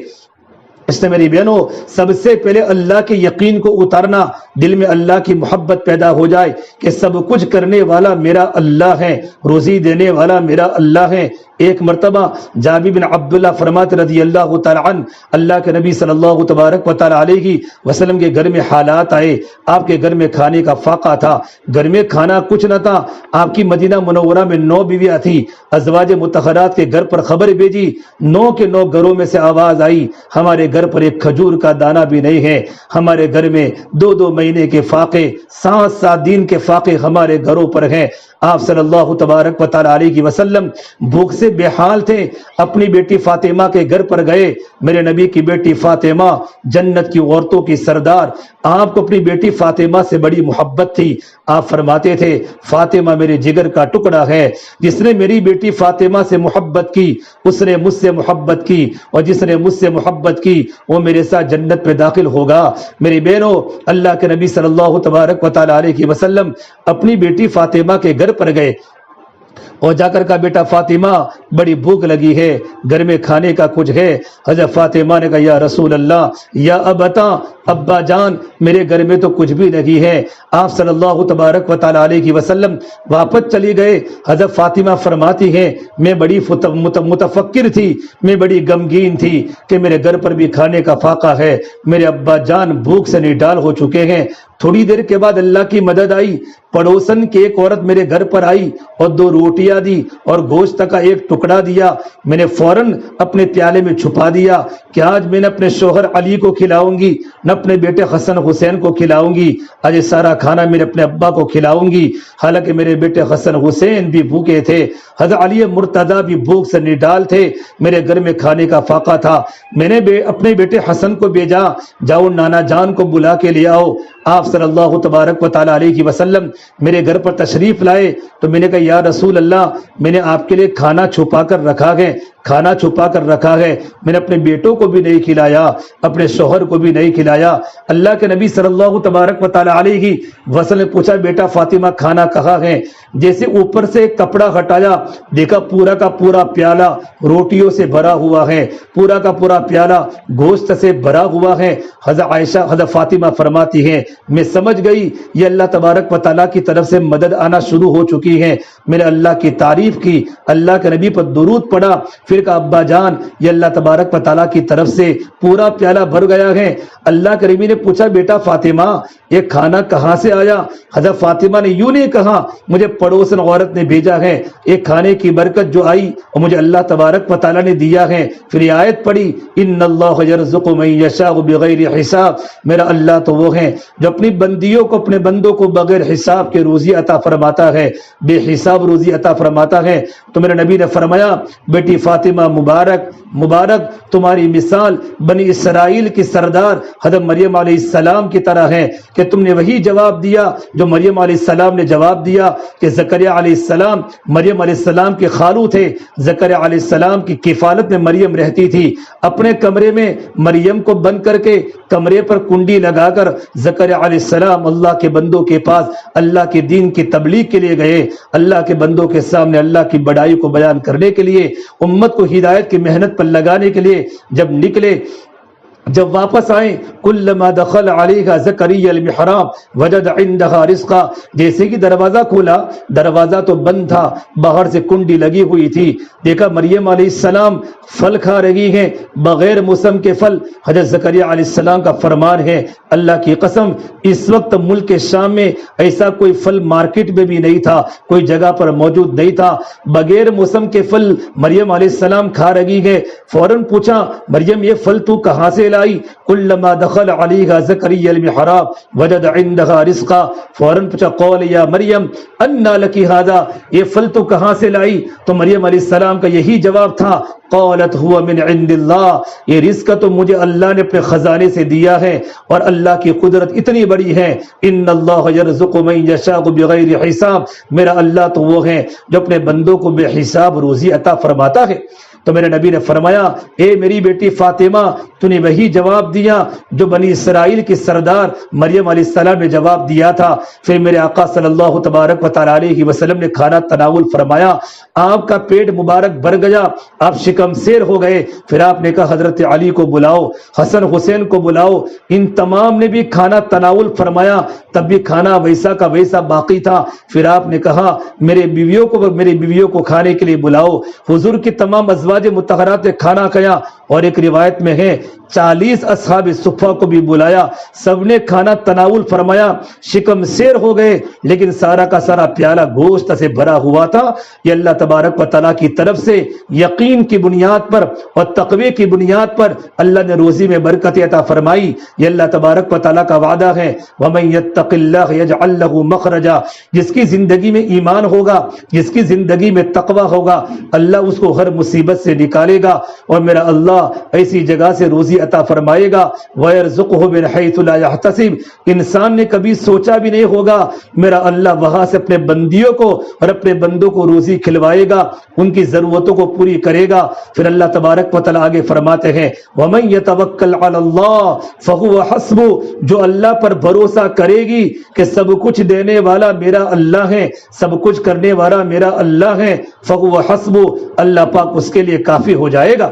اس نے میری بہنوں, سب سے پہلے اللہ کے یقین کو اتارنا, دل میں اللہ کی محبت پیدا ہو جائے کہ سب کچھ کرنے والا میرا اللہ ہے, روزی دینے والا میرا اللہ ہے. ایک مرتبہ جابر بن عبداللہ فرماتے رضی اللہ تعالی عنہ, اللہ کے نبی صلی اللہ تبارک و تعالی علیہ وسلم کے گھر میں حالات آئے. آپ کے گھر میں کھانے کا فاقہ تھا, گھر میں کھانا کچھ نہ تھا. آپ کی مدینہ منورہ میں 9 بیویاں تھی. ازواج مطہرات کے گھر پر خبر بھیجی, 9 کے 9 گھروں میں سے آواز آئی, ہمارے گھر پر ایک کھجور کا دانہ بھی نہیں ہے. ہمارے گھر میں 2 مہینے کے فاقے, 7 دن کے فاقے ہمارے گھروں پر ہیں. آپ صلی اللہ تبارک و تعالی علیہ وسلم بھوک سے بے حال تھے. اپنی بیٹی فاطمہ کے گھر پر گئے. میرے نبی کی بیٹی فاطمہ جنت کی عورتوں کی سردار, آپ کو اپنی بیٹی فاطمہ سے بڑی محبت تھی. آپ فرماتے تھے فاطمہ میرے جگر کا ٹکڑا ہے, جس نے میری بیٹی فاطمہ سے محبت کی اس نے مجھ سے محبت کی, اور جس نے مجھ سے محبت کی وہ میرے ساتھ جنت میں داخل ہوگا. میری بہنوں, اللہ کے نبی صلی اللہ تبارک و تعالی علیہ وسلم اپنی بیٹی فاطمہ کے گھر پر گئے اور جا کر کہا بیٹا فاطمہ بڑی بھوک لگی ہے, گھر میں کھانے کا کچھ ہے؟ حضرت فاطمہ نے کہا یا رسول اللہ, یا ابتا, ابا جان میرے گھر میں تو کچھ بھی نہیں ہے. آپ صلی اللہ تبارک و تعالی علیہ وسلم واپس چلی گئے. حضرت فاطمہ فرماتی ہیں میں بڑی متفکر تھی, میں بڑی غمگین تھی کہ میرے گھر پر بھی کھانے کا فاقہ ہے, میرے ابا جان بھوک سے نڈال ہو چکے ہیں. تھوڑی دیر کے بعد اللہ کی مدد آئی، پڑوسن کی ایک عورت میرے گھر پر آئی اور 2 روٹیاں دی اور گوشت کا ایک ٹکڑا دیا۔ میں نے فوراً اپنے پیالے میں چھپا دیا کہ آج میں نے اپنے شوہر علی کو کھلاؤں گی، نہ اپنے بیٹے حسن حسین کو کھلاؤں گی، آج یہ سارا کھانا میرے اپنے ابا کو کھلاؤں گی۔ حالانکہ میرے بیٹے حسن حسین بھی بھوکے تھے، حضرت علی مرتضیٰ بھی بھوک سے نڈال تھے، میرے گھر میں کھانے کا فاقہ تھا۔ میں نے اپنے بیٹے حسن کو بھیجا، جاؤ نانا جان کو بلا کے لے آؤ۔ آپ صلی اللہ تبارک و تعالی علیہ وسلم میرے گھر پر تشریف لائے تو میں نے کہا یا رسول اللہ، میں نے آپ کے لیے کھانا چھپا کر رکھا ہے، کھانا چھپا کر رکھا ہے، میں نے اپنے بیٹوں کو بھی نہیں کھلایا، اپنے شوہر کو بھی نہیں کھلایا۔ اللہ کے نبی صلی اللہ تبارک و تعالی علیہ وسلم نے پوچھا بیٹا فاطمہ کھانا کہاں ہے؟ جیسے اوپر سے ایک کپڑا ہٹایا، دیکھا پورا کا پورا پیالہ روٹیوں سے بھرا ہوا ہے، پورا کا پورا پیالہ گوشت سے بھرا ہوا ہے۔ حضرت عائشہ حضرت فاطمہ فرماتی ہیں میں سمجھ گئی یہ اللہ تبارک و تعالیٰ کی طرف سے مدد آنا شروع ہو چکی ہے۔ میں نے اللہ کی تعریف کی، اللہ کے نبی پر درود پڑھا، پھر کہا ابا جان یہ اللہ تبارک و تعالیٰ کی طرف سے پورا پیالہ بھر گیا ہے۔ اللہ کے نبی نے پوچھا بیٹا فاطمہ یہ کھانا کہاں سے آیا؟ حضرت فاطمہ نے یوں نہیں کہا مجھے پڑوسن عورت نے بھیجا ہے، ایک کھانے کی برکت جو آئی اور مجھے اللہ تبارک و تعالیٰ نے دیا ہے۔ پھر یہ آیت پڑھی ان اللہ یرزق من یشاء بغیر حساب، میرا اللہ تو وہ ہے جو اپنی بندیوں کو اپنے بندوں کو بغیر حساب کے روزی عطا فرماتا ہے، بے حساب روزی عطا فرماتا ہے۔ تو میرے نبی نے فرمایا بیٹی فاطمہ مبارک مبارک تمہاری مثال بنی اسرائیل کی سردار حضرت مریم علیہ السلام کی طرح ہے کہ تم نے وہی جواب دیا جو مریم علیہ السلام نے جواب دیا کہ زکریا علیہ السلام مریم علیہ السلام کے خالو تھے، زکریا علیہ السلام کی کفالت میں مریم رہتی تھی، اپنے کمرے میں مریم کو بند کر کے کمرے پر کنڈی لگا کر زکریا علیہ السلام اللہ کے بندوں کے پاس اللہ کے دین کی تبلیغ کے لیے گئے، اللہ کے بندوں کے سامنے اللہ کی بڑائی کو بیان کرنے کے لیے، امت کو ہدایت کی محنت پر لگانے کے لیے جب نکلے، جب واپس آئیں کلما دخل علیہ زکریا المحراب وجد عندها رزقا، جیسے کہ دروازہ کھولا دروازہ تو بند تھا، باہر سے کنڈی لگی ہوئی تھی، دیکھا مریم علیہ السلام پھل کھا رہی ہیں بغیر موسم کے پھل۔ حضرت زکریا علیہ السلام کا فرمان ہے اللہ کی قسم اس وقت ملک شام میں ایسا کوئی پھل مارکیٹ میں بھی نہیں تھا، کوئی جگہ پر موجود نہیں تھا، بغیر موسم کے پھل مریم علیہ السلام کھا رہی ہے۔ فوراً پوچھا مریم یہ پھل تو کہاں سے لائی؟ کلما دخل علیہ زکریا المحراب وجد عندها رزقا، فوراً پوچھا قول یا مریم انا لکی ھذا، یہ پھل تو کہاں سے لائی؟ تو مریم علیہ السلام کا یہی جواب تھا قالت هو من عند اللہ، یہ رزق تو مجھے اللہ نے اپنے خزانے سے دیا ہے، اور اللہ کی قدرت اتنی بڑی ہے ان اللہ یرزق من یشاء بغیر حساب، میرا اللہ تو وہ ہے جو اپنے بندوں کو بے حساب روزی عطا فرماتا ہے۔ تو میرے نبی نے فرمایا اے میری بیٹی فاطمہ تو نے وہی جواب دیا جو بنی اسرائیل کی سردار مریم علیہ السلام نے جواب دیا تھا۔ پھر میرے آقا صلی اللہ تبارک و تعالی علیہ وسلم نے کھانا تناول فرمایا، آپ کا پیٹ مبارک بھر گیا، آپ شکم سیر ہو گئے۔ پھر آپ نے کہا حضرت علی کو بلاؤ، حسن حسین کو بلاؤ، ان تمام نے بھی کھانا تناول فرمایا، تب بھی کھانا ویسا کا ویسا باقی تھا۔ پھر آپ نے کہا میری بیویوں کو کھانے کے لیے بلاؤ۔ حضور کی تمام ازواج مطہرات نے کھانا کھایا، اور ایک روایت میں ہے 40 اصحاب صفہ کو بھی بلایا، سب نے کھانا تناول فرمایا، شکم سیر ہو گئے، لیکن سارا کا سارا پیالہ گوشت سے بھرا ہوا تھا۔ یہ اللہ تبارک و تعالیٰ کی طرف سے یقین کی بنیاد پر اور تقوی کی بنیاد پر اللہ نے روزی میں برکت عطا فرمائی۔ یہ اللہ تبارک و تعالیٰ کا وعدہ ہے وَمَن يَتَّقِ اللَّهَ يَجْعَل لَّهُ مَخْرَجًا، جس کی زندگی میں ایمان ہوگا، جس کی زندگی میں تقوی ہوگا، اللہ اس کو ہر مصیبت سے نکالے گا، اور میرا اللہ ایسی جگہ سے روزی عطا فرمائے گا۔ وَيَرْزُقْهُ مِنْ حَيْثُ لَا يَحْتَسِبُ، انسان نے کبھی سوچا بھی نہیں ہوگا میرا اللہ وہاں سے اپنے بندیوں کو اور اپنے بندوں کو روزی کھلوائے گا، ان کی ضرورتوں کو پوری کرے گا۔ پھر اللہ تبارک و تعالیٰ آگے فرماتے ہیں وَمَن يَتَوَكَّلْ عَلَى اللَّهِ فَهُوَ حَسْبُهُ، جو اللہ پر بھروسہ کرے گی کہ سب کچھ دینے والا میرا اللہ ہے، سب کچھ کرنے والا میرا اللہ ہے، فَهُوَ حَسْبُهُ، اللہ پاک اس کے لیے کافی ہو جائے گا۔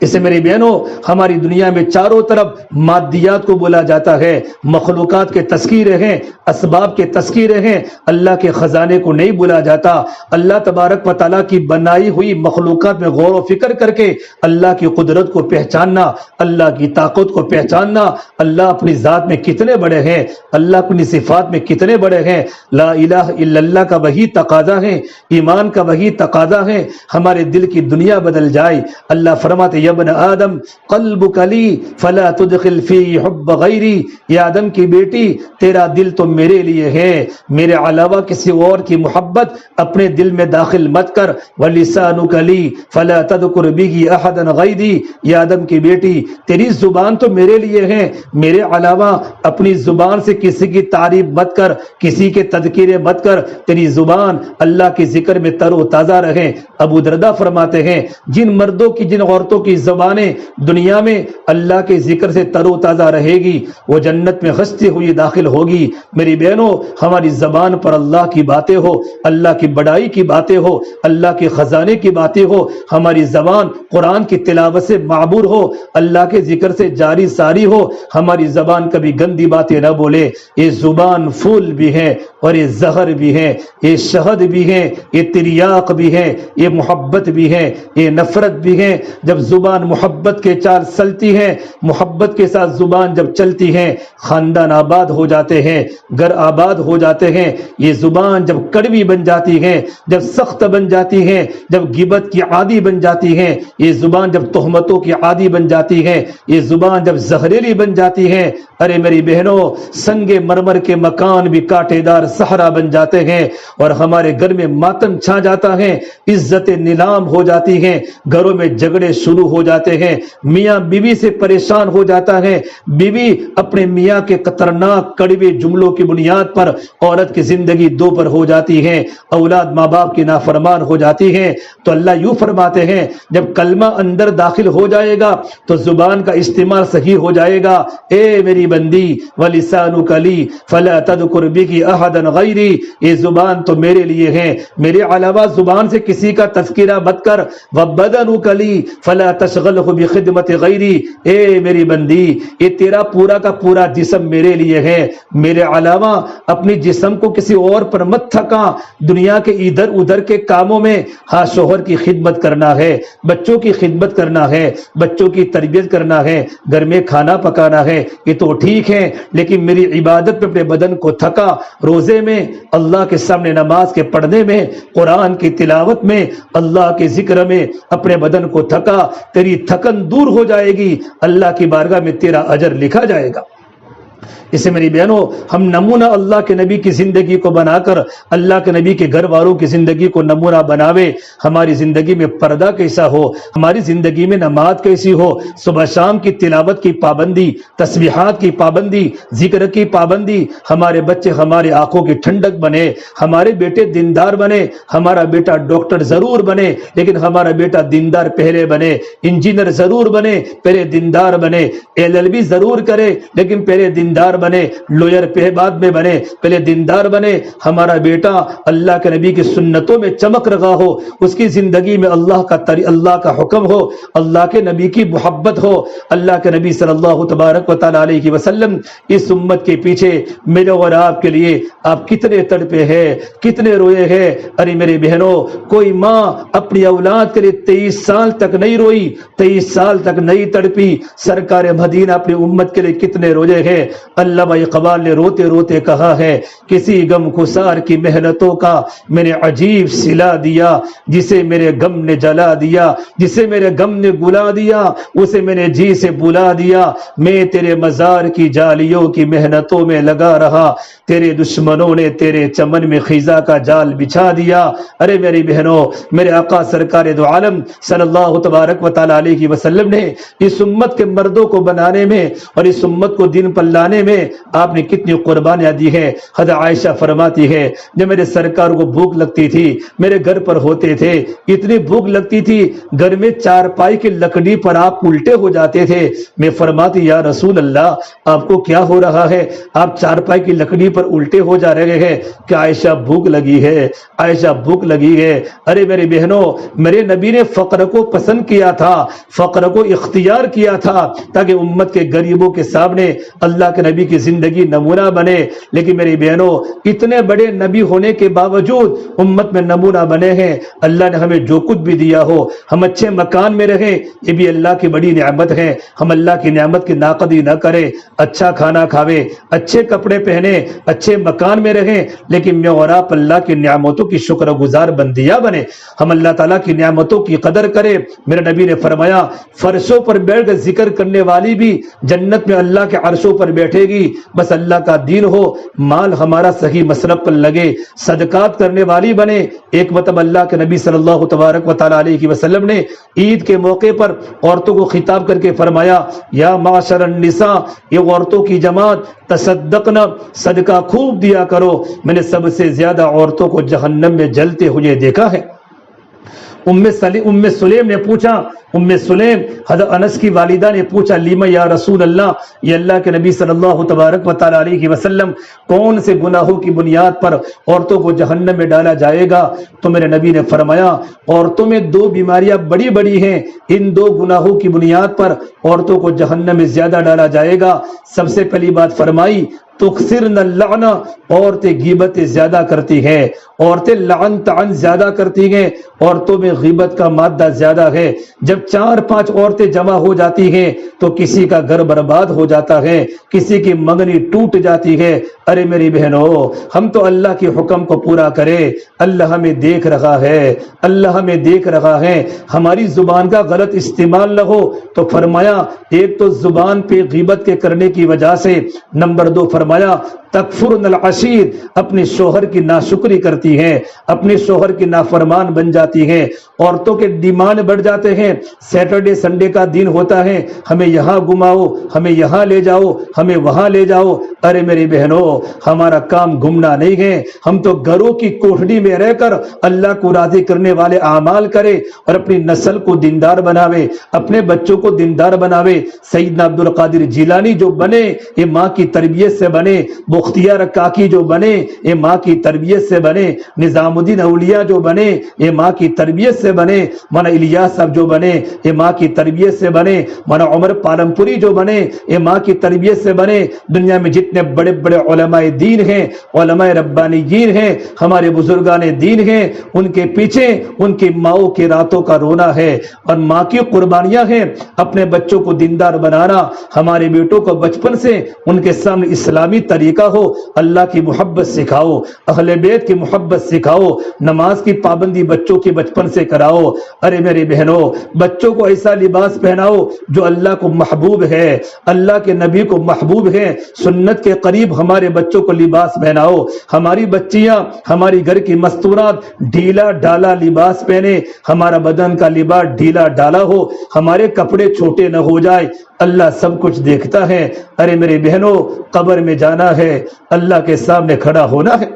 اسے میری بہنوں ہماری دنیا میں چاروں طرف مادیات کو بولا جاتا ہے، مخلوقات کے تذکیرے ہیں، اسباب کے تذکیرے ہیں، اللہ کے خزانے کو نہیں بولا جاتا۔ اللہ تبارک و تعالیٰ کی بنائی ہوئی مخلوقات میں غور و فکر کر کے اللہ کی قدرت کو پہچاننا، اللہ کی طاقت کو پہچاننا، اللہ اپنی ذات میں کتنے بڑے ہیں، اللہ اپنی صفات میں کتنے بڑے ہیں۔ لا الہ الا اللہ کا وہی تقاضا ہے، ایمان کا وہی تقاضا ہے، ہمارے دل کی دنیا بدل جائے۔ اللہ فرماتے یا ابن آدم قلبک لی فلا تدخل فی حب غیری، یا آدم کی بیٹی تیرا دل تو میرے لیے ہے، میرے علاوہ کسی اور کی محبت اپنے دل میں داخل مت کر۔ ولسانک لی فلا تذکر به احدا غیری، یا آدم کی بیٹی تیری زبان تو میرے لیے ہے، میرے علاوہ اپنی زبان سے کسی کی تعریف مت کر، کسی کے تذکرے مت کر، تیری زبان اللہ کے ذکر میں تر و تازہ رہے۔ ابو درداء فرماتے ہیں جن مردوں کی جن عورتوں کی زبانیں دنیا میں اللہ کے ذکر سے تر و تازہ رہے گی وہ جنت میں ہنستی ہوئی داخل ہوگی۔ میری بہنوں ہماری زبان پر اللہ کی باتیں ہو، اللہ کی بڑائی کی باتیں ہو، اللہ کے خزانے کی باتیں ہو، ہماری زبان قرآن کی تلاوت سے معمور ہو، اللہ کے ذکر سے جاری ساری ہو، ہماری زبان کبھی گندی باتیں نہ بولے۔ یہ زبان پھول بھی ہے اور یہ زہر بھی ہے، یہ شہد بھی ہے، یہ تریاق بھی ہے، یہ محبت بھی ہے، یہ نفرت بھی ہے۔ جب زبان محبت کے چال چلتی ہے، محبت کے ساتھ زبان جب چلتی ہے، خاندان آباد ہو جاتے ہیں، گھر آباد ہو جاتے ہیں۔ یہ زبان جب کڑوی بن جاتی ہے، جب سخت بن جاتی ہے، جب غیبت کی عادی بن جاتی ہے، یہ زبان جب تہمتوں کی عادی بن جاتی ہے، یہ زبان جب زہریلی بن جاتی ہے، ارے میری بہنوں سنگ مرمر کے مکان بھی کانٹے دار صحرا بن جاتے ہیں، اور ہمارے گھر میں ماتم چھا جاتا ہے، عزت نیلام ہو جاتی ہیں، گھروں میں جھگڑے شروع ہو جاتے ہیں، میاں بیوی سے پریشان ہو جاتا ہے، بیوی اپنے میاں کے خطرناک کڑوے جملوں کی بنیاد پر عورت کی زندگی دو پر ہو جاتی ہے، اولاد ماں باپ کی نافرمان ہو جاتی ہے۔ تو اللہ یوں فرماتے ہیں جب کلمہ اندر داخل ہو جائے گا تو زبان کا استعمال صحیح ہو جائے گا۔ اے میری بندی وَلِسَانُكَ لِي فَلَا تَذْكُرْ بِهِ أَحَدًا غَيْرِي، یہ زبان تو میرے لیے ہے، میرے علاوہ زبان سے کسی کا تذکرہ مت کر۔ وَبَدَنُكَ لِي فَلَا تَشْغَلْهُ بِخِدْمَةِ غَيْرِي، اے میری بندی یہ تیرا پورا کا پورا جسم میرے لیے ہے، میرے علاوہ اپنی جسم کو کسی اور پر مت تھکا۔ دنیا کے ادھر ادھر کے کاموں میں ہاں شوہر کی خدمت کرنا ہے، بچوں کی خدمت کرنا ہے، بچوں کی تربیت کرنا ہے، گھر میں کھانا پکانا ہے، یہ تو ٹھیک ہے، لیکن میری عبادت میں اپنے بدن کو تھکا، روزے میں، اللہ کے سامنے نماز کے پڑھنے میں، قرآن کی تلاوت میں، اللہ کے ذکر میں اپنے بدن کو تھکا، تیری تھکن دور ہو جائے گی، اللہ کی بارگاہ میں تیرا اجر لکھا جائے گا۔ اسے میری بہنوں ہم نمونہ اللہ کے نبی کی زندگی کو بنا کر اللہ کے نبی کے گھر والوں کی زندگی کو نمونہ بناوے۔ ہماری زندگی میں پردہ کیسا ہو، ہماری زندگی میں نماز کیسی ہو، صبح شام کی تلاوت کی پابندی، تسبیحات کی پابندی، ذکر کی پابندی، ہمارے بچے ہمارے آنکھوں کی ٹھنڈک بنے، ہمارے بیٹے دیندار بنے، ہمارا بیٹا ڈاکٹر ضرور بنے لیکن ہمارا بیٹا دیندار پہلے بنے، انجینئر ضرور بنے پہلے دیندار بنے، LLB ضرور کرے لیکن پہلے دیندار بنے، لوئر پہ بعد میں بنے پہلے دیندار بنے۔ ہمارا بیٹا اللہ کے نبی کی سنتوں میں چمک رہا ہو، اس کی زندگی میں اللہ کا حکم ہو، اللہ کے نبی کی محبت ہو۔ اللہ کے نبی صلی اللہ تبارک و تعالی علیہ وسلم اس امت کے پیچھے میرے اور آپ کے لیے آپ کتنے تڑپے ہیں، کتنے روئے ہیں۔ ارے میرے بہنوں کوئی ماں اپنی اولاد کے لیے 23 سال تک نہیں روئی، 23 سال تک نہیں تڑپی۔ سرکار مدینہ اپنی امت کے لیے کتنے روئے ہیں۔ علامہ اقبال نے روتے روتے کہا ہے کسی غم گسار کی محنتوں کا میں نے عجیب سلا دیا، جسے میرے غم نے جلا دیا، جسے میرے غم نے گلا دیا، اسے میں نے جی سے بلا دیا۔ میں تیرے مزار کی جالیوں کی محنتوں میں لگا رہا، تیرے دشمنوں نے تیرے چمن میں خزاں کا جال بچھا دیا۔ ارے میری بہنوں میرے آقا سرکار دو عالم صلی اللہ تبارک و تعالی علیہ وسلم نے اس امت کے مردوں کو بنانے میں اور اس امت کو دین پر لانے میں میں آپ نے کتنی قربانیاں دی ہیں۔ حضرت عائشہ فرماتی ہے جب میرے سرکار کو بھوک لگتی تھی، میرے گھر پر ہوتے تھے، اتنی بھوک لگتی تھی گھر میں چارپائی کی لکڑی پر آپ الٹے ہو جاتے تھے۔ میں فرماتی یا رسول اللہ آپ کو کیا ہو رہا ہے، آپ چارپائی کی لکڑی پر الٹے ہو جا رہے ہیں؟ کہ عائشہ بھوک لگی ہے، عائشہ بھوک لگی ہے۔ ارے میری بہنوں، میرے نبی نے فقر کو پسند کیا تھا، فقر کو اختیار کیا تھا تاکہ امت کے غریبوں کے سامنے اللہ کے نبی کی زندگی نمونہ بنے۔ لیکن میری بہنوں، اتنے بڑے نبی ہونے کے باوجود امت میں نمونہ بنے ہیں۔ اللہ نے ہمیں جو کچھ بھی دیا ہو، ہم اچھے مکان میں رہیں، یہ بھی اللہ کی بڑی نعمت ہے۔ ہم اللہ کی نعمت کی ناقدری نہ کریں، اچھا کھانا کھاوے، اچھے کپڑے پہنے، اچھے مکان میں رہیں، لیکن میں اور آپ اللہ کی نعمتوں کی شکر گزار بندیاں بنے، ہم اللہ تعالیٰ کی نعمتوں کی قدر کریں۔ میرے نبی نے فرمایا فرشوں پر بیٹھ کر ذکر کرنے والی بھی جنت میں اللہ کے عرشوں پر بیٹھے گی، بس اللہ کا دین ہو، مال ہمارا صحیح مصرف پر لگے، صدقات کرنے والی بنے۔ ایک مرتبہ اللہ کے نبی صلی اللہ تبارک و تعالی علیہ وسلم نے عید کے موقع پر عورتوں کو خطاب کر کے فرمایا یا معاشر النساء، یہ عورتوں کی جماعت، تصدقنا، صدقہ خوب دیا کرو، میں نے سب سے زیادہ عورتوں کو جہنم میں جلتے ہوئے دیکھا ہے۔ ام سلیم نے پوچھا، ام سلیم حضرت انس کی والدہ نے پوچھا لیما یا رسول اللہ، یہ اللہ کے نبی صلی اللہ تبارک و تعالی علیہ وسلم کون سے گناہوں کی بنیاد پر عورتوں کو جہنم میں ڈالا جائے گا؟ تو میرے نبی نے فرمایا عورتوں میں دو بیماریاں بڑی بڑی ہیں، ان دو گناہوں کی بنیاد پر عورتوں کو جہنم میں زیادہ ڈالا جائے گا۔ سب سے پہلی بات فرمائی تکثرن اللعنہ، عورتیں غیبتیں زیادہ کرتی ہیں، عورتیں لعن طعن زیادہ کرتی ہیں، عورتوں میں غیبت کا مادہ زیادہ ہے۔ جب 4-5 عورتیں جمع ہو جاتی ہیں تو کسی کا گھر برباد ہو جاتا ہے، کسی کی منگنی ٹوٹ جاتی ہے۔ ارے میری بہنوں، ہم تو اللہ کے حکم کو پورا کریں، اللہ ہمیں دیکھ رہا ہے، اللہ ہمیں دیکھ رہا ہے۔ ہماری زبان کا غلط استعمال نہ ہو، تو فرمایا ایک تو زبان پہ غیبت کے کرنے کی وجہ سے، نمبر 2 فرمایا تکفرن العشیر، اپنے شوہر کی ناشکری کرتی ہیں، اپنے شوہر کی نافرمان بن جاتی ہیں۔ عورتوں کے ڈیمانڈ بڑھ جاتے ہیں، سیٹرڈے سنڈے کا دن ہوتا ہے، ہمیں یہاں گھماؤ، ہمیں یہاں لے جاؤ، ہمیں وہاں لے جاؤ۔ ارے میری بہنوں، ہمارا کام گھومنا نہیں ہے، ہم تو گھروں کی کوٹھڑی میں رہ کر اللہ کو راضی کرنے والے اعمال کرے اور اپنی نسل کو دیندار بناوے، اپنے بچوں کو دیندار بناوے۔ سیدنا عبد القادر جیلانی جو بنے یہ ماں کی تربیت سے بنے، بختیار کاکی جو بنے یہ ماں کی تربیت سے بنے، نظام الدین اولیاء جو بنے یہ ماں کی تربیت سے بنے، مولانا الیاس صاحب جو بنے یہ ماں کی تربیت سے بنے، مولانا عمر پالمپوری جو بنے یہ ماں کی تربیت سے بنے۔ دنیا میں جتنے بڑے بڑے علماء دین ہیں، علماء ربانیین ہیں، ہمارے بزرگان دین ہیں، ان کے پیچھے ان کی ماؤں کی راتوں کا رونا ہے اور ماں کی قربانیاں ہیں۔ اپنے بچوں کو دیندار بنانا، ہمارے بیٹوں کو بچپن سے ان کے سامنے اسلامی طریقہ ہو، اللہ کی محبت سکھاؤ، اہل بیت کی محبت سکھاؤ، نماز کی پابندی بچوں کے بچپن سے کراؤ۔ ارے میرے بہنوں، بچوں کو ایسا لباس پہناؤ جو اللہ کو محبوب ہے، اللہ کے نبی کو محبوب ہے، سنت کے قریب ہمارے بچوں کو لباس پہناؤ۔ ہماری بچیاں، ہماری گھر کی مستورات ڈھیلا ڈالا لباس پہنے، ہمارا بدن کا لباس ڈھیلا ڈالا ہو، ہمارے کپڑے چھوٹے نہ ہو جائے۔ اللہ سب کچھ دیکھتا ہے۔ ارے میرے بہنوں، قبر میں جانا ہے، اللہ کے سامنے کھڑا ہونا ہے،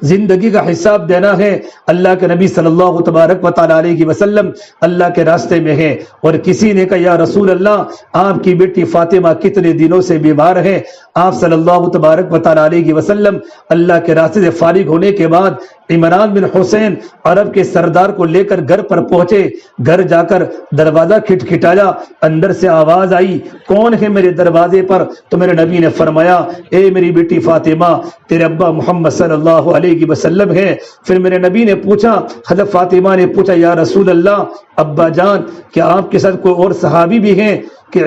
زندگی کا حساب دینا ہے۔ اللہ کے نبی صلی اللہ تبارک و تعالی علیہ وسلم اللہ کے راستے میں ہیں، اور کسی نے کہا یا رسول اللہ آپ کی بیٹی فاطمہ کتنے دنوں سے بیمار ہے۔ آپ صلی اللہ تبارک و تعالی علیہ وسلم اللہ کے راستے سے فارغ ہونے کے بعد عمران بن حسین عرب کے سردار کو لے کر گھر پر پہنچے۔ گھر جا کر دروازہ کھٹکھٹایا، اندر سے آواز آئی کون ہے میرے دروازے پر؟ تو میرے نبی نے فرمایا اے میری بیٹی فاطمہ، تیرے ابا محمد صلی اللہ علیہ وسلم ہے۔ پھر میرے نبی نے پوچھا، حضرت فاطمہ نے پوچھا یا رسول اللہ ابا جان کیا آپ کے ساتھ کوئی اور صحابی بھی ہیں؟ کہ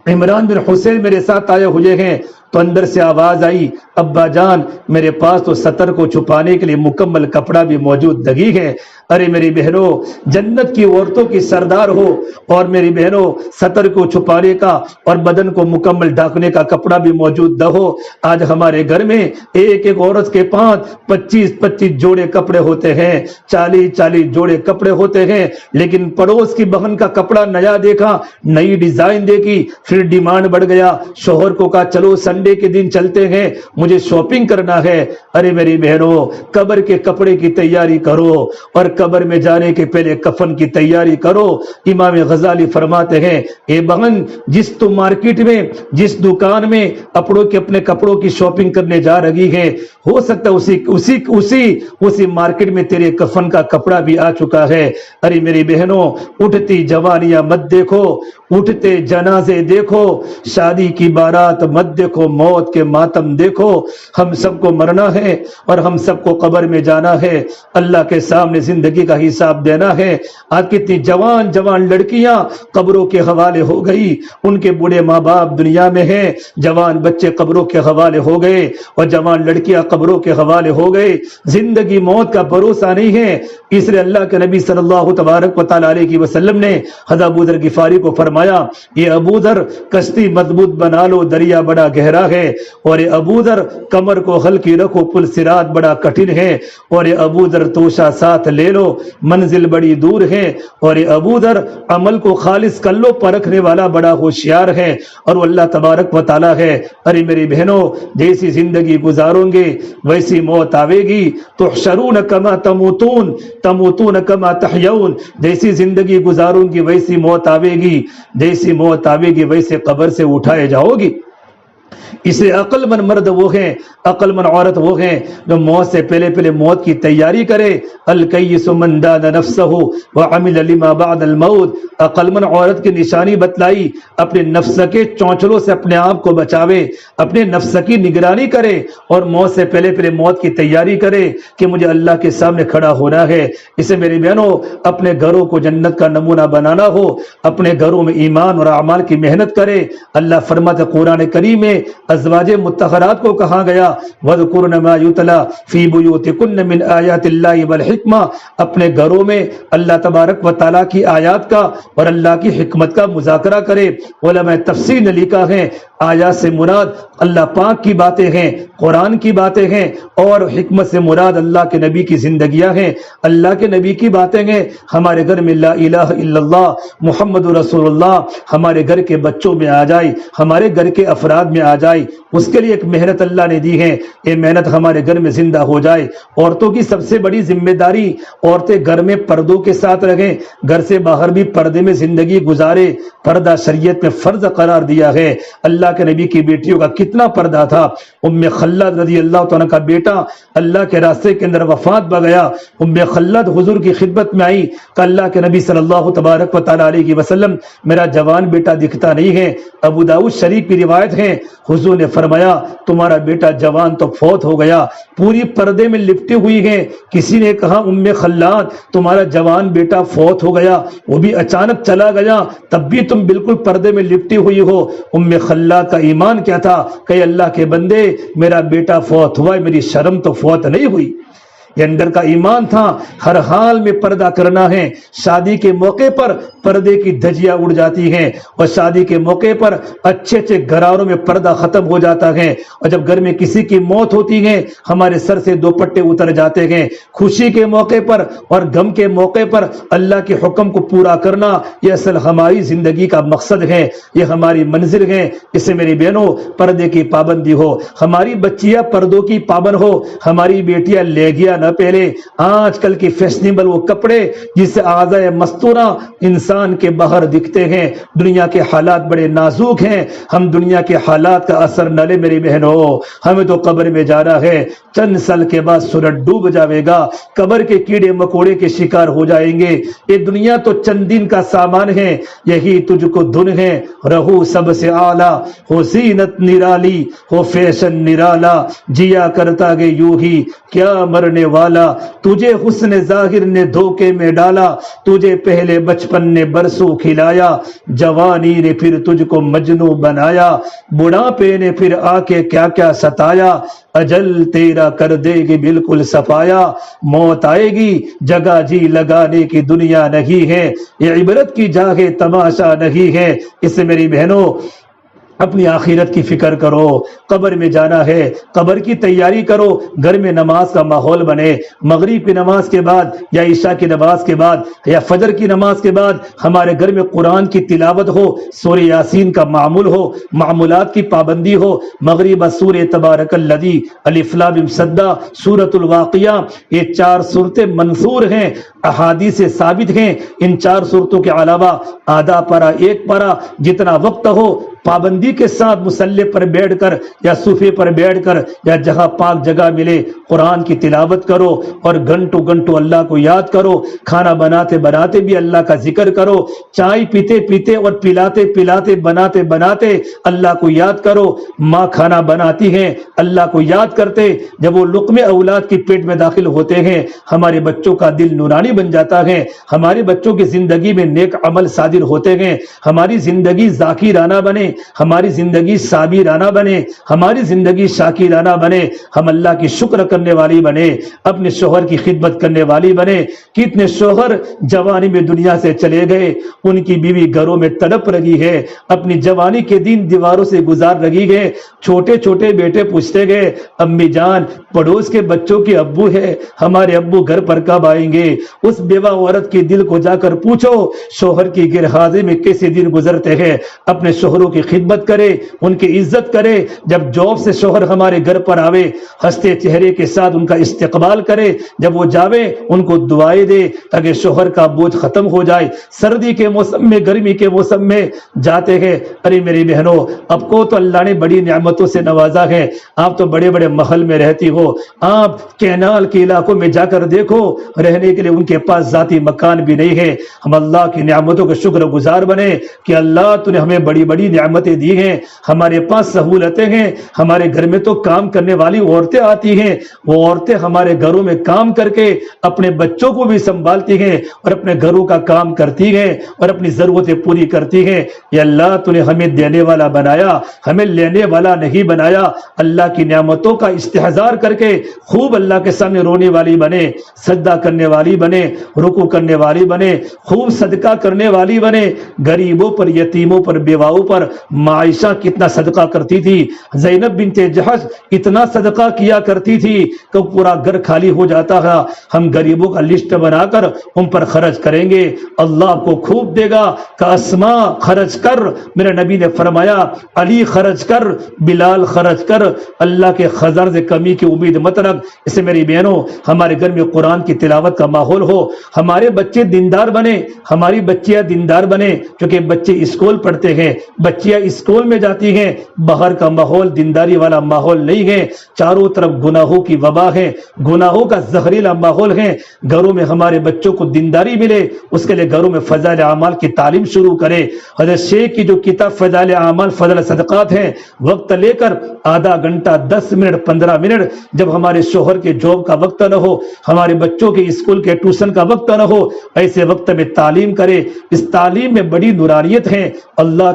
عمران بن حسین میرے ساتھ آئے ہوئے ہیں۔ تو اندر سے آواز آئی ابا جان میرے پاس تو سطر کو چھپانے کے لیے مکمل کپڑا بھی موجود نہیں ہے۔ ارے میری بہنوں جنت کی عورتوں کی سردار ہو اور میری بہنوں سطر کو چھپانے کا اور بدن کو مکمل ڈھانکنے کا کپڑا بھی موجود نہ ہو۔ آج ہمارے گھر میں ایک ایک عورت کے پاس 25 جوڑے کپڑے ہوتے ہیں، 40 جوڑے کپڑے ہوتے ہیں، لیکن پڑوس کی بہن کا کپڑا نیا دیکھا، نئی ڈیزائن دیکھی، پھر ڈیمانڈ بڑھ گیا، شوہر کو کہا چلو سنڈے کے دن چلتے ہیں مجھے شاپنگ کرنا ہے۔ ارے میری بہنوں قبر کے کپڑے کی تیاری کرو اور قبر میں جانے کے پہلے کفن کی تیاری کرو۔ امام غزالی فرماتے ہیں اے بہن جس تو مارکیٹ میں جس دکان میں اپنے کپڑوں کی شاپنگ کرنے جا رہی ہے ہو سکتا ہے اسی مارکیٹ میں تیرے کفن کا کپڑا بھی آ چکا ہے۔ ارے میری بہنوں اٹھتی جوانیاں مت دیکھو، اٹھتے جنازے دیکھو، شادی کی بارات مت دیکھو، موت کے ماتم دیکھو۔ ہم سب کو مرنا ہے اور ہم سب کو قبر میں جانا ہے، اللہ کے سامنے زندگی کا حساب دینا ہے۔ آج کتنی جوان لڑکیاں قبروں کے حوالے ہو گئی، ان کے بوڑھے ماں باپ دنیا میں ہیں، جوان بچے قبروں کے حوالے ہو گئے اور جوان لڑکیاں قبروں کے حوالے ہو گئے۔ زندگی موت کا بھروسہ نہیں ہے، اس لیے اللہ کے نبی صلی اللہ تبارک و تعالی علیہ وسلم نے حضرت ابو ذر غفاری کو فرمایا یہ ابو ذر کشتی مضبوط بنا لو دریا بڑا گہرا ہے، اور یہ ابو ذر کمر کو ہلکی رکھو پل صراط بڑا کٹھن ہے، اور یہ ابو ذر توشہ ساتھ لے لو منزل بڑی دور ہے، اور یہ ابو ذر عمل کو خالص کر لو پرکھنے والا بڑا ہوشیار ہے، اور وہ اللہ تبارک و تعالی ہے۔ ارے میری بہنوں جیسی زندگی گزاروں گے ویسی موت آوے گی، تحشرون کما تموتون تموتون کما تحیون، جیسی زندگی گزاروں گی ویسی موت آوے گی، جیسی موت آوے گی ویسے قبر سے اٹھائے جاؤ گی۔ اسے عقل مند مرد وہ ہیں، عقل مند عورت وہ ہیں جو موت سے پہلے موت کی تیاری کرے۔ الکیس من دان نفسہ وعمل لما بعد الموت، عقل مند عورت کی نشانی بتلائی، اپنے نفس کے چونچلوں سے اپنے آپ کو بچاوے، اپنے نفس کی نگرانی کرے اور موت سے پہلے موت کی تیاری کرے کہ مجھے اللہ کے سامنے کھڑا ہونا ہے۔ اسے میری بہنوں اپنے گھروں کو جنت کا نمونہ بنانا ہو، اپنے گھروں میں ایمان اور اعمال کی محنت کرے۔ اللہ فرماتا قرآن کریم میں ازواج مطہرات کو کہا گیا وَذْكُرْنَ مَا يُتْلَى فِي بُيُوتِكُنَّ مِنْ آيَاتِ اللَّهِ وَالْحِكْمَةِ، اپنے گھروں میں اللہ تبارک و تعالیٰ کی آیات کا اور اللہ کی حکمت کا مذاکرہ کرے۔ علماء تفسیر نے لکھا ہے آیات سے مراد اللہ پاک کی باتیں ہیں، قرآن کی باتیں ہیں، اور حکمت سے مراد اللہ کے نبی کی زندگیاں ہیں، اللہ کے نبی کی باتیں ہیں۔ ہمارے گھر میں لا الہ الا اللہ محمد رسول اللہ ہمارے گھر کے بچوں میں آ جائے، ہمارے گھر کے افراد میں آ جائے، اس کے لیے ایک محنت اللہ نے دی ہے، یہ محنت ہمارے گھر میں زندہ ہو جائے۔ عورتوں کی سب سے بڑی ذمہ داری عورتیں گھر میں پردوں کے ساتھ رہیں، گھر سے باہر بھی پردے میں زندگی گزارے۔ پردہ شریعت میں فرض قرار دیا ہے۔ اللہ کے نبی کی بیٹیوں کا کتنا پردہ تھا۔ ام خلد رضی اللہ تعالیٰ کا بیٹا اللہ کے راستے کے اندر وفات پا گیا، ام خلد حضور کی خدمت میں آئی کہ اللہ کے نبی صلی اللہ تبارک و تعالی علیہ وسلم میرا جوان بیٹا دکھتا نہیں ہے۔ ابو داؤد شریف کی روایت ہے حضور نے فرمایا تمہارا بیٹا جوان تو فوت ہو گیا، پوری پردے میں لپٹی ہوئی ہے۔ کسی نے کہا ام خلاد تمہارا جوان بیٹا فوت ہو گیا، وہ بھی اچانک چلا گیا، تب بھی تم بالکل پردے میں لپٹی ہوئی ہو۔ ام خلاد کا ایمان کیا تھا کہ اللہ کے بندے میرا بیٹا فوت ہوا ہے، میری شرم تو فوت نہیں ہوئی۔ یہ اندر کا ایمان تھا، ہر حال میں پردہ کرنا ہے۔ شادی کے موقع پر پردے کی دھجیاں اڑ جاتی ہیں، اور شادی کے موقع پر اچھے اچھے گھرانوں میں پردہ ختم ہو جاتا ہے، اور جب گھر میں کسی کی موت ہوتی ہے ہمارے سر سے دوپٹے اتر جاتے ہیں۔ خوشی کے موقع پر اور غم کے موقع پر اللہ کے حکم کو پورا کرنا یہ اصل ہماری زندگی کا مقصد ہے، یہ ہماری منزل ہے۔ اس سے میری بہنوں پردے کی پابندی ہو، ہماری بچیاں پردوں کی پابند ہو، ہماری بیٹیاں لہنگیاں نہ پہلے۔ آج کل کی فیشنیبل وہ کپڑے جس سے اعضائے مستورہ انسان کے باہر دکھتے ہیں۔ دنیا کے حالات بڑے نازک ہیں، ہم دنیا کے حالات کا اثر نہ لے میری بہنوں۔ ہمیں تو قبر میں جانا ہے، چند سال کے بعد سورج ڈوب جاوے گا، قبر کے کیڑے مکوڑے کے شکار ہو جائیں گے۔ یہ دنیا تو چند دن کا سامان ہے، یہی تجھ کو دھن ہے، رہو سب سے اعلیٰ، ہو زینت نرالی، ہو فیشن نرالا، جیا کرتا گے یوں ہی، کیا مرنے والا, تجھے حسن ظاہر نے دھوکے میں ڈالا, تجھے پہلے بچپن نے برسوں کھلایا, جوانی نے پھر تجھ کو مجنوں بنایا, بڑھاپے نے پھر آ کے کیا کیا ستایا, اجل تیرا کر دے گی بالکل صفایا, موت آئے گی جگہ جی لگانے کی دنیا نہیں ہے, یہ عبرت کی جاگے تماشا نہیں ہے. اس سے میری بہنوں اپنی آخرت کی فکر کرو, قبر میں جانا ہے, قبر کی تیاری کرو, گھر میں نماز کا ماحول بنے, مغرب کی نماز کے بعد یا عشاء کی نماز کے بعد یا فجر کی نماز کے بعد ہمارے گھر میں قرآن کی تلاوت ہو, سورہ یاسین کا معمول ہو, معمولات کی پابندی ہو. مغرب سورہ تبارک الذی, الف لام میم سجدہ, سورۃ الواقعہ, یہ 4 صورتیں منصور ہیں, احادیث سے ثابت ہیں. ان 4 صورتوں کے علاوہ آدھا پارہ, 1 پارہ, جتنا وقت ہو پابندی کے ساتھ مصلی پر بیٹھ کر یا صوفے پر بیٹھ کر یا جہاں پاک جگہ ملے قرآن کی تلاوت کرو, اور گھنٹوں گھنٹوں اللہ کو یاد کرو. کھانا بناتے بناتے بھی اللہ کا ذکر کرو, چائے پیتے پیتے اور پلاتے پلاتے بناتے بناتے اللہ کو یاد کرو. ماں کھانا بناتی ہیں, اللہ کو یاد کرتے, جب وہ لقمے اولاد کی پیٹ میں داخل ہوتے ہیں ہمارے بچوں کا دل نورانی بن جاتا ہے, ہمارے بچوں کی زندگی میں نیک عمل صادر ہوتے ہیں, ہماری زندگی ذاکرانہ بنے, ہماری زندگی صابرانہ بنے, ہماری زندگی شاکرانہ بنے, ہم اللہ کی شکر کرنے والی بنے, اپنے شوہر کی خدمت کرنے والی بنے. کتنے شوہر جوانی میں دنیا سے چلے گئے, ان کی بیوی گھروں میں تڑپ رہی ہے, اپنی جوانی کے دن دیواروں سے گزار رہی ہے. چھوٹے چھوٹے بیٹے پوچھتے گئے, امی جان پڑوس کے بچوں کے ابو ہے, ہمارے ابو گھر پر کب آئیں گے؟ اس بیوہ عورت کے دل کو جا کر پوچھو شوہر کی گرہازی میں کیسے دن گزرتے ہیں. اپنے شوہروں کی خدمت کرے, ان کی عزت کرے. جب جاب سے شوہر ہمارے گھر پر آوے ہنستے چہرے کے ساتھ ان کا استقبال کرے, جب وہ جاوے ان کو دعائیں دے تاکہ شوہر کا بوجھ ختم ہو جائے. سردی کے موسم میں, گرمی کے موسم میں جاتے ہیں, ارے میری بہنوں آپ کو تو اللہ نے بڑی نعمتوں سے نوازا ہے, آپ تو بڑے بڑے محل میں رہتی ہو, آپ کینال کے علاقوں میں جا کر دیکھو رہنے کے لیے ان کے پاس ذاتی مکان بھی نہیں ہے. ہم اللہ کی نعمتوں کا شکر گزار بنے کہ اللہ تو نے ہمیں بڑی بڑی نعمتیں دی ہیں, ہمارے پاس سہولتیں ہیں. ہمارے گھر میں تو کام کرنے والی عورتیں آتی ہیں, وہ عورتیں ہمارے گھروں میں کام کر کے اپنے بچوں کو بھی سنبھالتی ہیں اور اپنے گھروں کا کام کرتی ہیں اور اپنی ضرورتیں پوری کرتی ہیں. یا اللہ تو نے ہمیں دینے والا بنایا, ہمیں لینے والا نہیں بنایا. اللہ کی نعمتوں کا استحضار کر کے خوب اللہ کے سامنے رونے والی بنے, سجدہ کرنے والی بنے, رکوع کرنے والی بنے, خوب صدقہ کرنے والی بنے. غریبوں پر, یتیموں پر, بیواؤں پر. عائشہ کتنا صدقہ کرتی تھی, زینب بنت جحش اتنا صدقہ کیا کرتی تھی کہ پورا گھر خالی ہو جاتا ہے. ہم غریبوں کا لسٹ بنا کر ان پر خرچ کریں گے, اللہ آپ کو خوب دے گا. کہ اسماء خرچ کر, میرے نبی نے فرمایا علی خرچ کر, بلال خرچ کر, اللہ کے خزانہ سے کمی کی امید مت رکھ. اس سے میری بہنوں ہمارے گھر میں قرآن کی تلاوت کا ماحول ہو, ہمارے بچے دیندار بنے, ہماری بچیاں دیندار بنے, کیونکہ بچے اسکول پڑھتے ہیں, بچیاں اسکول میں جاتی ہیں, باہر کا ماحول دینداری والا ماحول نہیں ہے, چاروں طرف گناہوں کی وبا ہے, گناہوں کا زہریلا ماحول ہے. گھروں میں ہمارے بچوں کو دینداری ملے, اس کے لیے گھروں میں فضائل اعمال کی تعلیم شروع کرے. حضرت شیخ کی جو کتاب فضائل اعمال فضل صدقات ہیں, وقت لے کر آدھا گھنٹہ, 10 منٹ, 15 منٹ, جب ہمارے شوہر کے جاب کا وقت نہ ہو, ہمارے بچوں کے اسکول کے ٹیوشن کا وقت نہ ہو, ایسے وقت میں تعلیم کرے. اس تعلیم میں بڑی نورانیت ہے, اللہ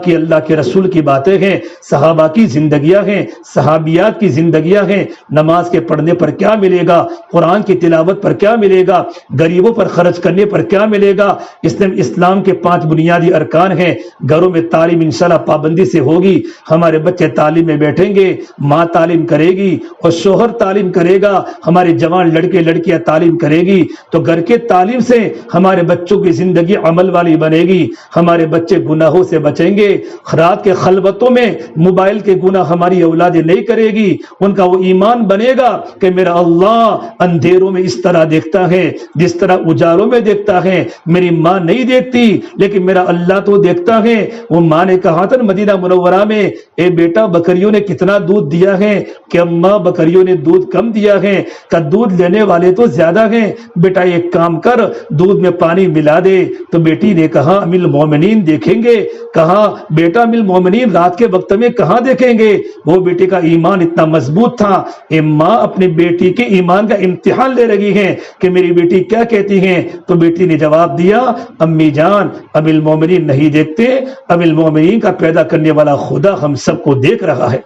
کے رسول کی باتیں ہیں, صحابہ کی زندگیاں ہیں, صحابیات کی زندگیاں ہیں. نماز کے پڑھنے پر کیا ملے گا, قرآن کی تلاوت پر کیا ملے گا, غریبوں پر خرچ کرنے پر کیا ملے گا. اسلام کے 5 بنیادی ارکان ہیں. گھروں میں تعلیم انشاءاللہ پابندی سے ہوگی, ہمارے بچے تعلیم میں بیٹھیں گے, ماں تعلیم کرے گی اور شوہر تعلیم کرے گا, ہمارے جوان لڑکے لڑکیاں تعلیم کرے گی, تو گھر کے تعلیم سے ہمارے بچوں کی زندگی عمل والی بنے گی. ہمارے بچے گناہوں سے بچیں گے, رات کے خلوتوں میں موبائل کے گناہ ہماری اولادیں نہیں کرے گی. ان کا وہ ایمان بنے گا کہ میرا اللہ اندھیروں میں اس طرح دیکھتا ہے جس طرح اجالوں میں دیکھتا ہے. میری ماں نہیں دیکھتی لیکن میرا اللہ تو دیکھتا ہے. وہ ماں نے کہا تھا مدینہ منورہ میں, اے بیٹا بکریوں نے کتنا دودھ دیا ہے, کہ اماں بکریوں نے دودھ کم دیا ہے, کہ دودھ لینے والے تو زیادہ ہیں, بیٹا ایک کام کر دودھ میں پانی ملا دے. تو بیٹی نے کہا امیل مومنین دیکھیں گے. کہا بیٹا امیل المومنین رات کے وقت میں کہاں دیکھیں گے؟ وہ بیٹی کا ایمان اتنا مضبوط تھا، ماں اپنی بیٹی کے ایمان کا امتحان لے رہی ہیں کہ میری بیٹی کیا کہتی ہیں، تو بیٹی نے جواب دیا امی جان ام المومنین نہیں دیکھتے، ام المومنین کا پیدا کرنے والا خدا ہم سب کو دیکھ رہا ہے۔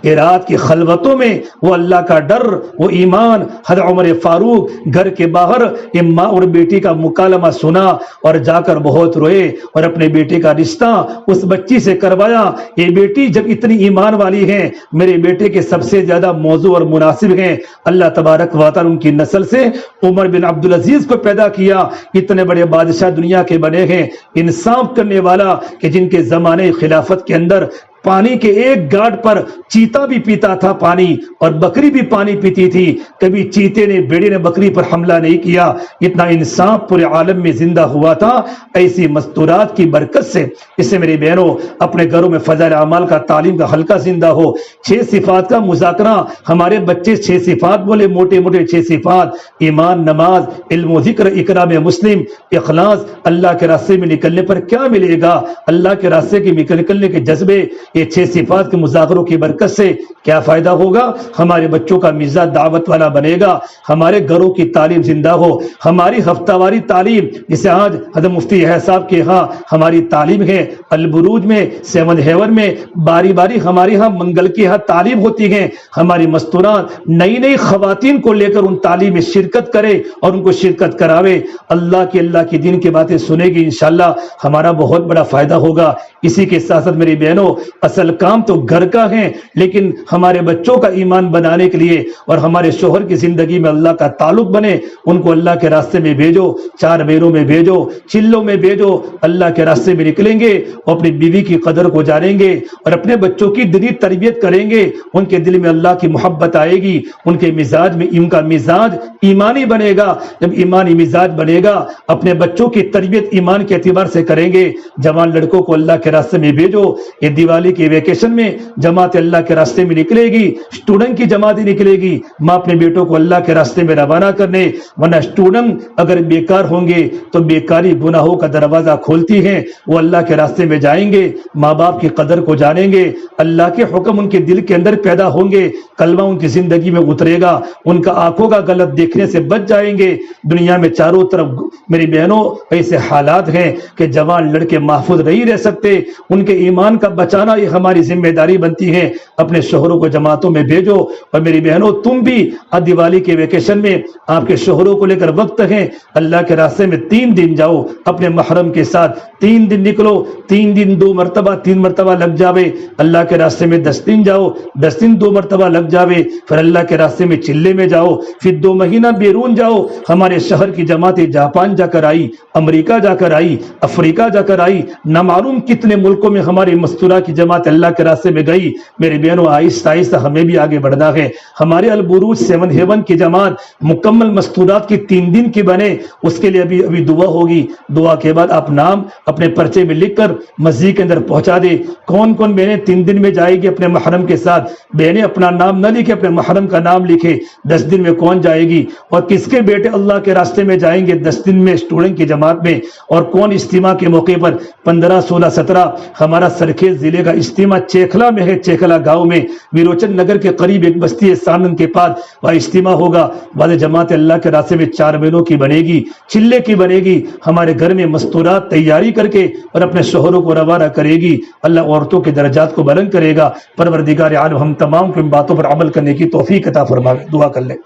یہ رات کی خلوتوں میں وہ اللہ کا ڈر، وہ ایمان، حضرت عمر فاروق گھر کے باہر ماں اور بیٹی کا مکالمہ سنا اور جا کر بہت روئے اور اپنے بیٹے کا رشتہ اس بچی سے کروایا۔ یہ بیٹی جب اتنی ایمان والی ہے، میرے بیٹے کے سب سے زیادہ موضوع اور مناسب ہیں، اللہ تبارک و تعالی ان کی نسل سے عمر بن عبدالعزیز کو پیدا کیا۔ اتنے بڑے بادشاہ دنیا کے بنے ہیں، انصاف کرنے والا، کہ جن کے زمانے خلافت کے اندر پانی کے ایک گاڑ پر چیتا بھی پیتا تھا پانی، اور بکری بھی پانی پیتی تھی، کبھی چیتے نے بیڑی نے بکری پر حملہ نہیں کیا۔ اتنا انصاف پورے عالم میں زندہ ہوا تھا ایسی مستورات کی برکت سے۔ اس سے میری بہنوں اپنے گھروں میں فضائل اعمال کا تعلیم کا حلقہ زندہ ہو، 6 صفات کا مذاکرہ، ہمارے بچے 6 صفات بولے، موٹے موٹے 6 صفات، ایمان، نماز، علم و ذکر، اکرام مسلم، اخلاص۔ اللہ کے راستے میں نکلنے پر کیا ملے گا؟ اللہ کے راستے کے نکلنے کے جذبے، یہ 6 صفات کے مذاکروں کی برکت سے کیا فائدہ ہوگا؟ ہمارے بچوں کا مزاج دعوت والا بنے گا، ہمارے گھروں کی تعلیم زندہ ہو، ہماری ہفتہ واری تعلیم، جسے آج حضرت مفتی یحییٰ صاحب کے ہاں ہماری تعلیم ہے، البروج میں، 7 ہیون میں، باری باری ہمارے ہاں منگل کے ہاں تعلیم ہوتی ہے۔ ہماری مستورات نئی نئی خواتین کو لے کر ان تعلیم میں شرکت کرے اور ان کو شرکت کراوے، اللہ کی دین کی باتیں سنے گی، انشاءاللہ ہمارا بہت بڑا فائدہ ہوگا۔ اسی کے ساتھ ساتھ میری بہنوں، اصل کام تو گھر کا ہے، لیکن ہمارے بچوں کا ایمان بنانے کے لیے اور ہمارے شوہر کی زندگی میں اللہ کا تعلق بنے، ان کو اللہ کے راستے میں بھیجو، 4 بیروں میں بھیجو، چلوں میں بھیجو، اللہ کے راستے میں نکلیں گے اور اپنی بیوی کی قدر کو جانیں گے اور اپنے بچوں کی دینی تربیت کریں گے، ان کے دل میں اللہ کی محبت آئے گی، ان کے مزاج میں ان کا مزاج ایمانی بنے گا۔ جب ایمانی مزاج بنے گا، اپنے بچوں کی تربیت ایمان کے اعتبار سے کریں گے۔ جوان لڑکوں کو اللہ کے راستے میں بھیجو۔ یہ دیوالی کے ویکیشن میں جماعت اللہ کے راستے میں نکلے گی، اسٹوڈنٹ کی جماعت نکلے گی، ماں اپنے بیٹوں کو اللہ کے راستے میں روانہ کرنے، ورنہ اسٹوڈنٹ اگر بیکار ہوں گے تو بیکاری گناہوں کا دروازہ کھولتی ہے، وہ اللہ کے راستے میں جائیں گے، ماں باپ کی قدر کو جانیں گے، اللہ کے حکم ان کے دل کے اندر پیدا ہوں گے، کلمہ ان کی زندگی میں اترے گا، ان کا آنکھوں کا غلط دیکھنے سے بچ جائیں گے۔ دنیا میں چاروں طرف میری بہنوں ایسے حالات ہیں کہ جوان لڑکے محفوظ نہیں رہ سکتے، ان کے ایمان کا بچانا یہ ہماری ذمہ داری بنتی ہے۔ اپنے شوہروں کو جماعتوں میں بھیجو، اور میری بہنوں تم بھی دیوالی کے ویکیشن میں آپ کے شوہروں کو لے کر وقت ہے، اللہ کے راستے میں 3 دن جاؤ، اپنے محرم کے ساتھ 3 دن نکلو، 3 دن 2 مرتبہ 3 مرتبہ لگ جاوے، اللہ کے راستے میں 10 دن جاؤ، 10 دن 2 مرتبہ لگ جاوے، پھر اللہ کے راستے میں چلے میں جاؤ، پھر 2 مہینہ بیرون جاؤ۔ ہمارے شہر کی جماعتیں جاپان جا کر آئی، امریکہ جا کر آئی، افریقہ جا کر آئی، نہ معلوم کتنے ملکوں میں ہماری مستورہ کی جماعت اللہ کے راستے میں گئی۔ میرے بہنوں آہستہ آہستہ ہمیں بھی آگے بڑھنا ہے۔ ہمارے البروج 7 ہیون کی جماعت مکمل مستورات کی 3 دن کی بنے، اس کے لیے ابھی دعا ہوگی۔ دعا کے بعد آپ نام اپنے پرچے میں لکھ کر مسجد کے اندر پہنچا دے۔ کون کون بہنیں 3 دن میں جائے گی اپنے محرم کے ساتھ؟ بہنیں اپنا نام نہ لکھے، اپنے محرم کا نام لکھے۔ 10 دن میں کون جائے گی اور کس کے بیٹے اللہ کے راستے میں جائیں گے 10 دن میں اسٹوڈنٹ کی جماعت میں، اور کون اجتماع کے موقع پر 15، 16، 17 ہمارا سرخیز ضلع کا اجتماع چیکھلا میں ہے، چیکھلا گاؤں میں ویروچن نگر کے قریب ایک بستی ہے سانن کے پاس، وہاں اجتماع ہوگا۔ بعد جماعت اللہ کے راستے میں 4 مہینوں کی بنے گی، چلے کی بنے گی۔ ہمارے گھر میں مستورات تیاری کر کے اور اپنے شوہروں کو روانہ کرے گی۔ اللہ عورتوں کے درجات کو بلند کرے گا۔ پروردگار عالم ہم تمام کو ان باتوں پر عمل کرنے کی توفیق عطا فرمائے۔ دعا کر لیں۔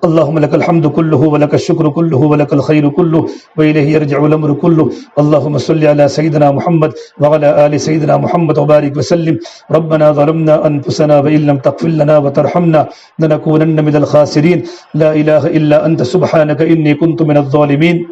اللهم لك الحمد كله ولك الشكر كله ولك الخير كله وإليه يرجع الأمر كله اللهم صل على سيدنا محمد وعلى آل سيدنا محمد وبارك وسلم ربنا ظلمنا أنفسنا وإن لم تغفر لنا وترحمنا لنكونن من الخاسرين لا إله إلا أنت سبحانك إني كنت من الظالمين۔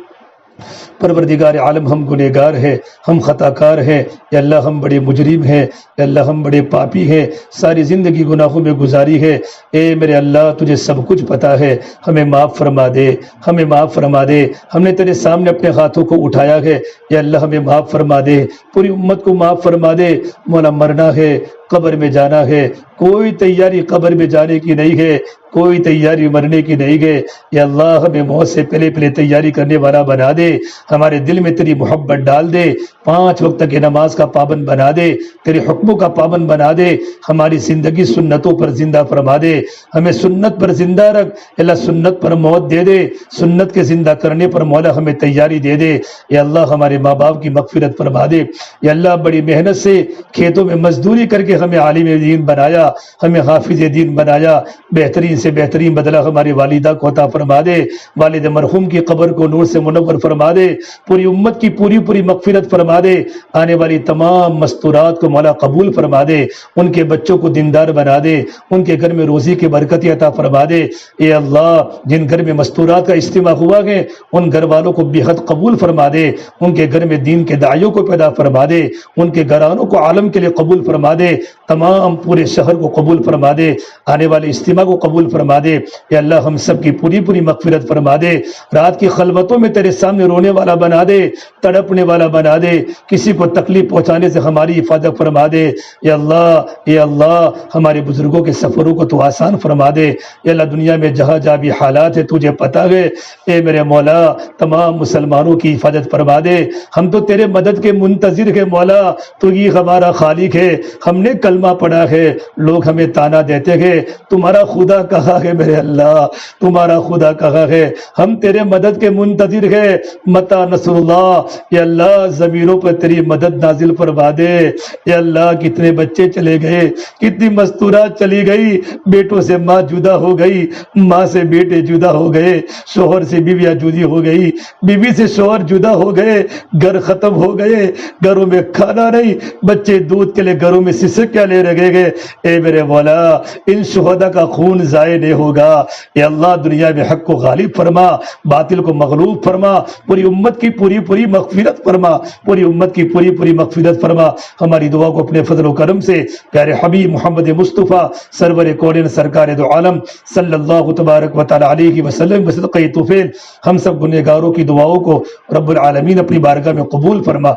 پروردگار عالم ہم گنہگار ہیں، ہم خطا کار ہیں، یا اللہ ہم بڑے مجرم ہیں، یا اللہ ہم بڑے پاپی ہیں، ساری زندگی گناہوں میں گزاری ہے۔ اے میرے اللہ تجھے سب کچھ پتا ہے، ہمیں معاف فرما دے، ہمیں معاف فرما دے۔ ہم نے تیرے سامنے اپنے ہاتھوں کو اٹھایا ہے، یا اللہ ہمیں معاف فرما دے، پوری امت کو معاف فرما دے۔ مولا مرنا ہے، قبر میں جانا ہے، کوئی تیاری قبر میں جانے کی نہیں ہے، کوئی تیاری مرنے کی نہیں ہے۔ یا اللہ ہمیں موت سے پہلے تیاری کرنے والا بنا دے، ہمارے دل میں تیری محبت ڈال دے، 5 وقت کی نماز کا پابند بنا دے، تیرے حکموں کا پابند بنا دے، ہماری زندگی سنتوں پر زندہ فرما دے، ہمیں سنت پر زندہ رکھ، اللہ سنت پر موت دے دے، سنت کے زندہ کرنے پر مولا ہمیں تیاری دے دے۔ یا اللہ ہمارے ماں باپ کی مغفرت فرما دے۔ یا اللہ بڑی محنت سے کھیتوں میں مزدوری کر کے ہمیں عالم دین بنایا، ہمیں حافظ دین بنایا، بہترین سے بہترین بدلہ ہماری والدہ کو عطا فرما دے، والد مرحوم کی قبر کو نور سے منور فرما دے، پوری امت کی پوری مغفرت فرما دے، آنے والی تمام مستورات کو مولا قبول فرما دے، ان کے بچوں کو دیندار بنا دے، ان کے گھر میں روزی کی برکت عطا فرما دے۔ اے اللہ جن گھر میں مستورات کا اجتماع ہوا ہے ان گھر والوں کو بے حد قبول فرما دے، ان کے گھر میں دین کے داعیوں کو پیدا فرما دے، ان کے گھرانوں کو عالم کے لیے قبول فرما دے، تمام پورے شہر کو قبول فرما دے، آنے والے اجتماع کو قبول فرما دے۔ یا اللہ ہم سب کی پوری مغفرت فرما دے، رات کی خلوتوں میں تیرے سامنے رونے والا بنا دے، تڑپنے والا بنا دے، کسی کو تکلیف پہنچانے سے ہماری حفاظت فرما دے۔ یا اللہ ہمارے بزرگوں کے سفروں کو تو آسان فرما دے۔ یا اللہ دنیا میں جہاں بھی حالات ہے تجھے پتہ ہے، اے میرے مولا تمام مسلمانوں کی حفاظت فرما دے۔ ہم تو تیرے مدد کے منتظر ہے مولا، تو ہی ہمارا خالق ہے، ہم نے کلمہ پڑھا ہے، لوگ ہمیں تانا دیتے ہیں تمہارا خدا کہاں ہے میرے اللہ، تمہارا خدا کہاں ہے، ہم تیرے مدد کے منتظر ہیں، متا نصر اللہ۔ یا اللہ زمینوں پر تیری مدد نازل فرما دے۔ یا اللہ کتنے بچے چلے گئے، کتنی مستورات چلی گئی، بیٹوں سے ماں جدا ہو گئی، ماں سے بیٹے جدا ہو گئے، شوہر سے بیویاں جدی ہو گئی، بیوی سے شوہر جدا ہو گئے، گھر ختم ہو گئے، گھروں میں کھانا نہیں، بچے دودھ کے لیے گھروں میں سسکیاں لے رہے گئے۔ اے میرے مولا ان شہداء کا خون ضائع نہیں ہوگا۔ اے اللہ دنیا میں حق کو غالب فرما، باطل کو مغلوب فرما، پوری امت کی پوری مغفرت فرما، پوری امت کی پوری مغفرت فرما۔ ہماری دعا کو اپنے فضل و کرم سے پیارے حبیب محمد مصطفیٰ سرور کونین سرکار دو عالم صلی اللہ تبارک و تعالی علیہ وسلم بصدقہ طفیل ہم سب گنہگاروں کی دعاؤں کو رب العالمین اپنی بارگاہ میں قبول فرما۔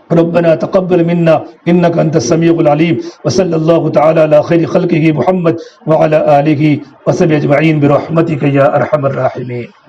ربنا تقبل منا انك انت السميع العليم وصلى الله تعالى على خير خلقه محمد وعلى اله وصحبه اجمعين برحمتك يا ارحم الراحمين۔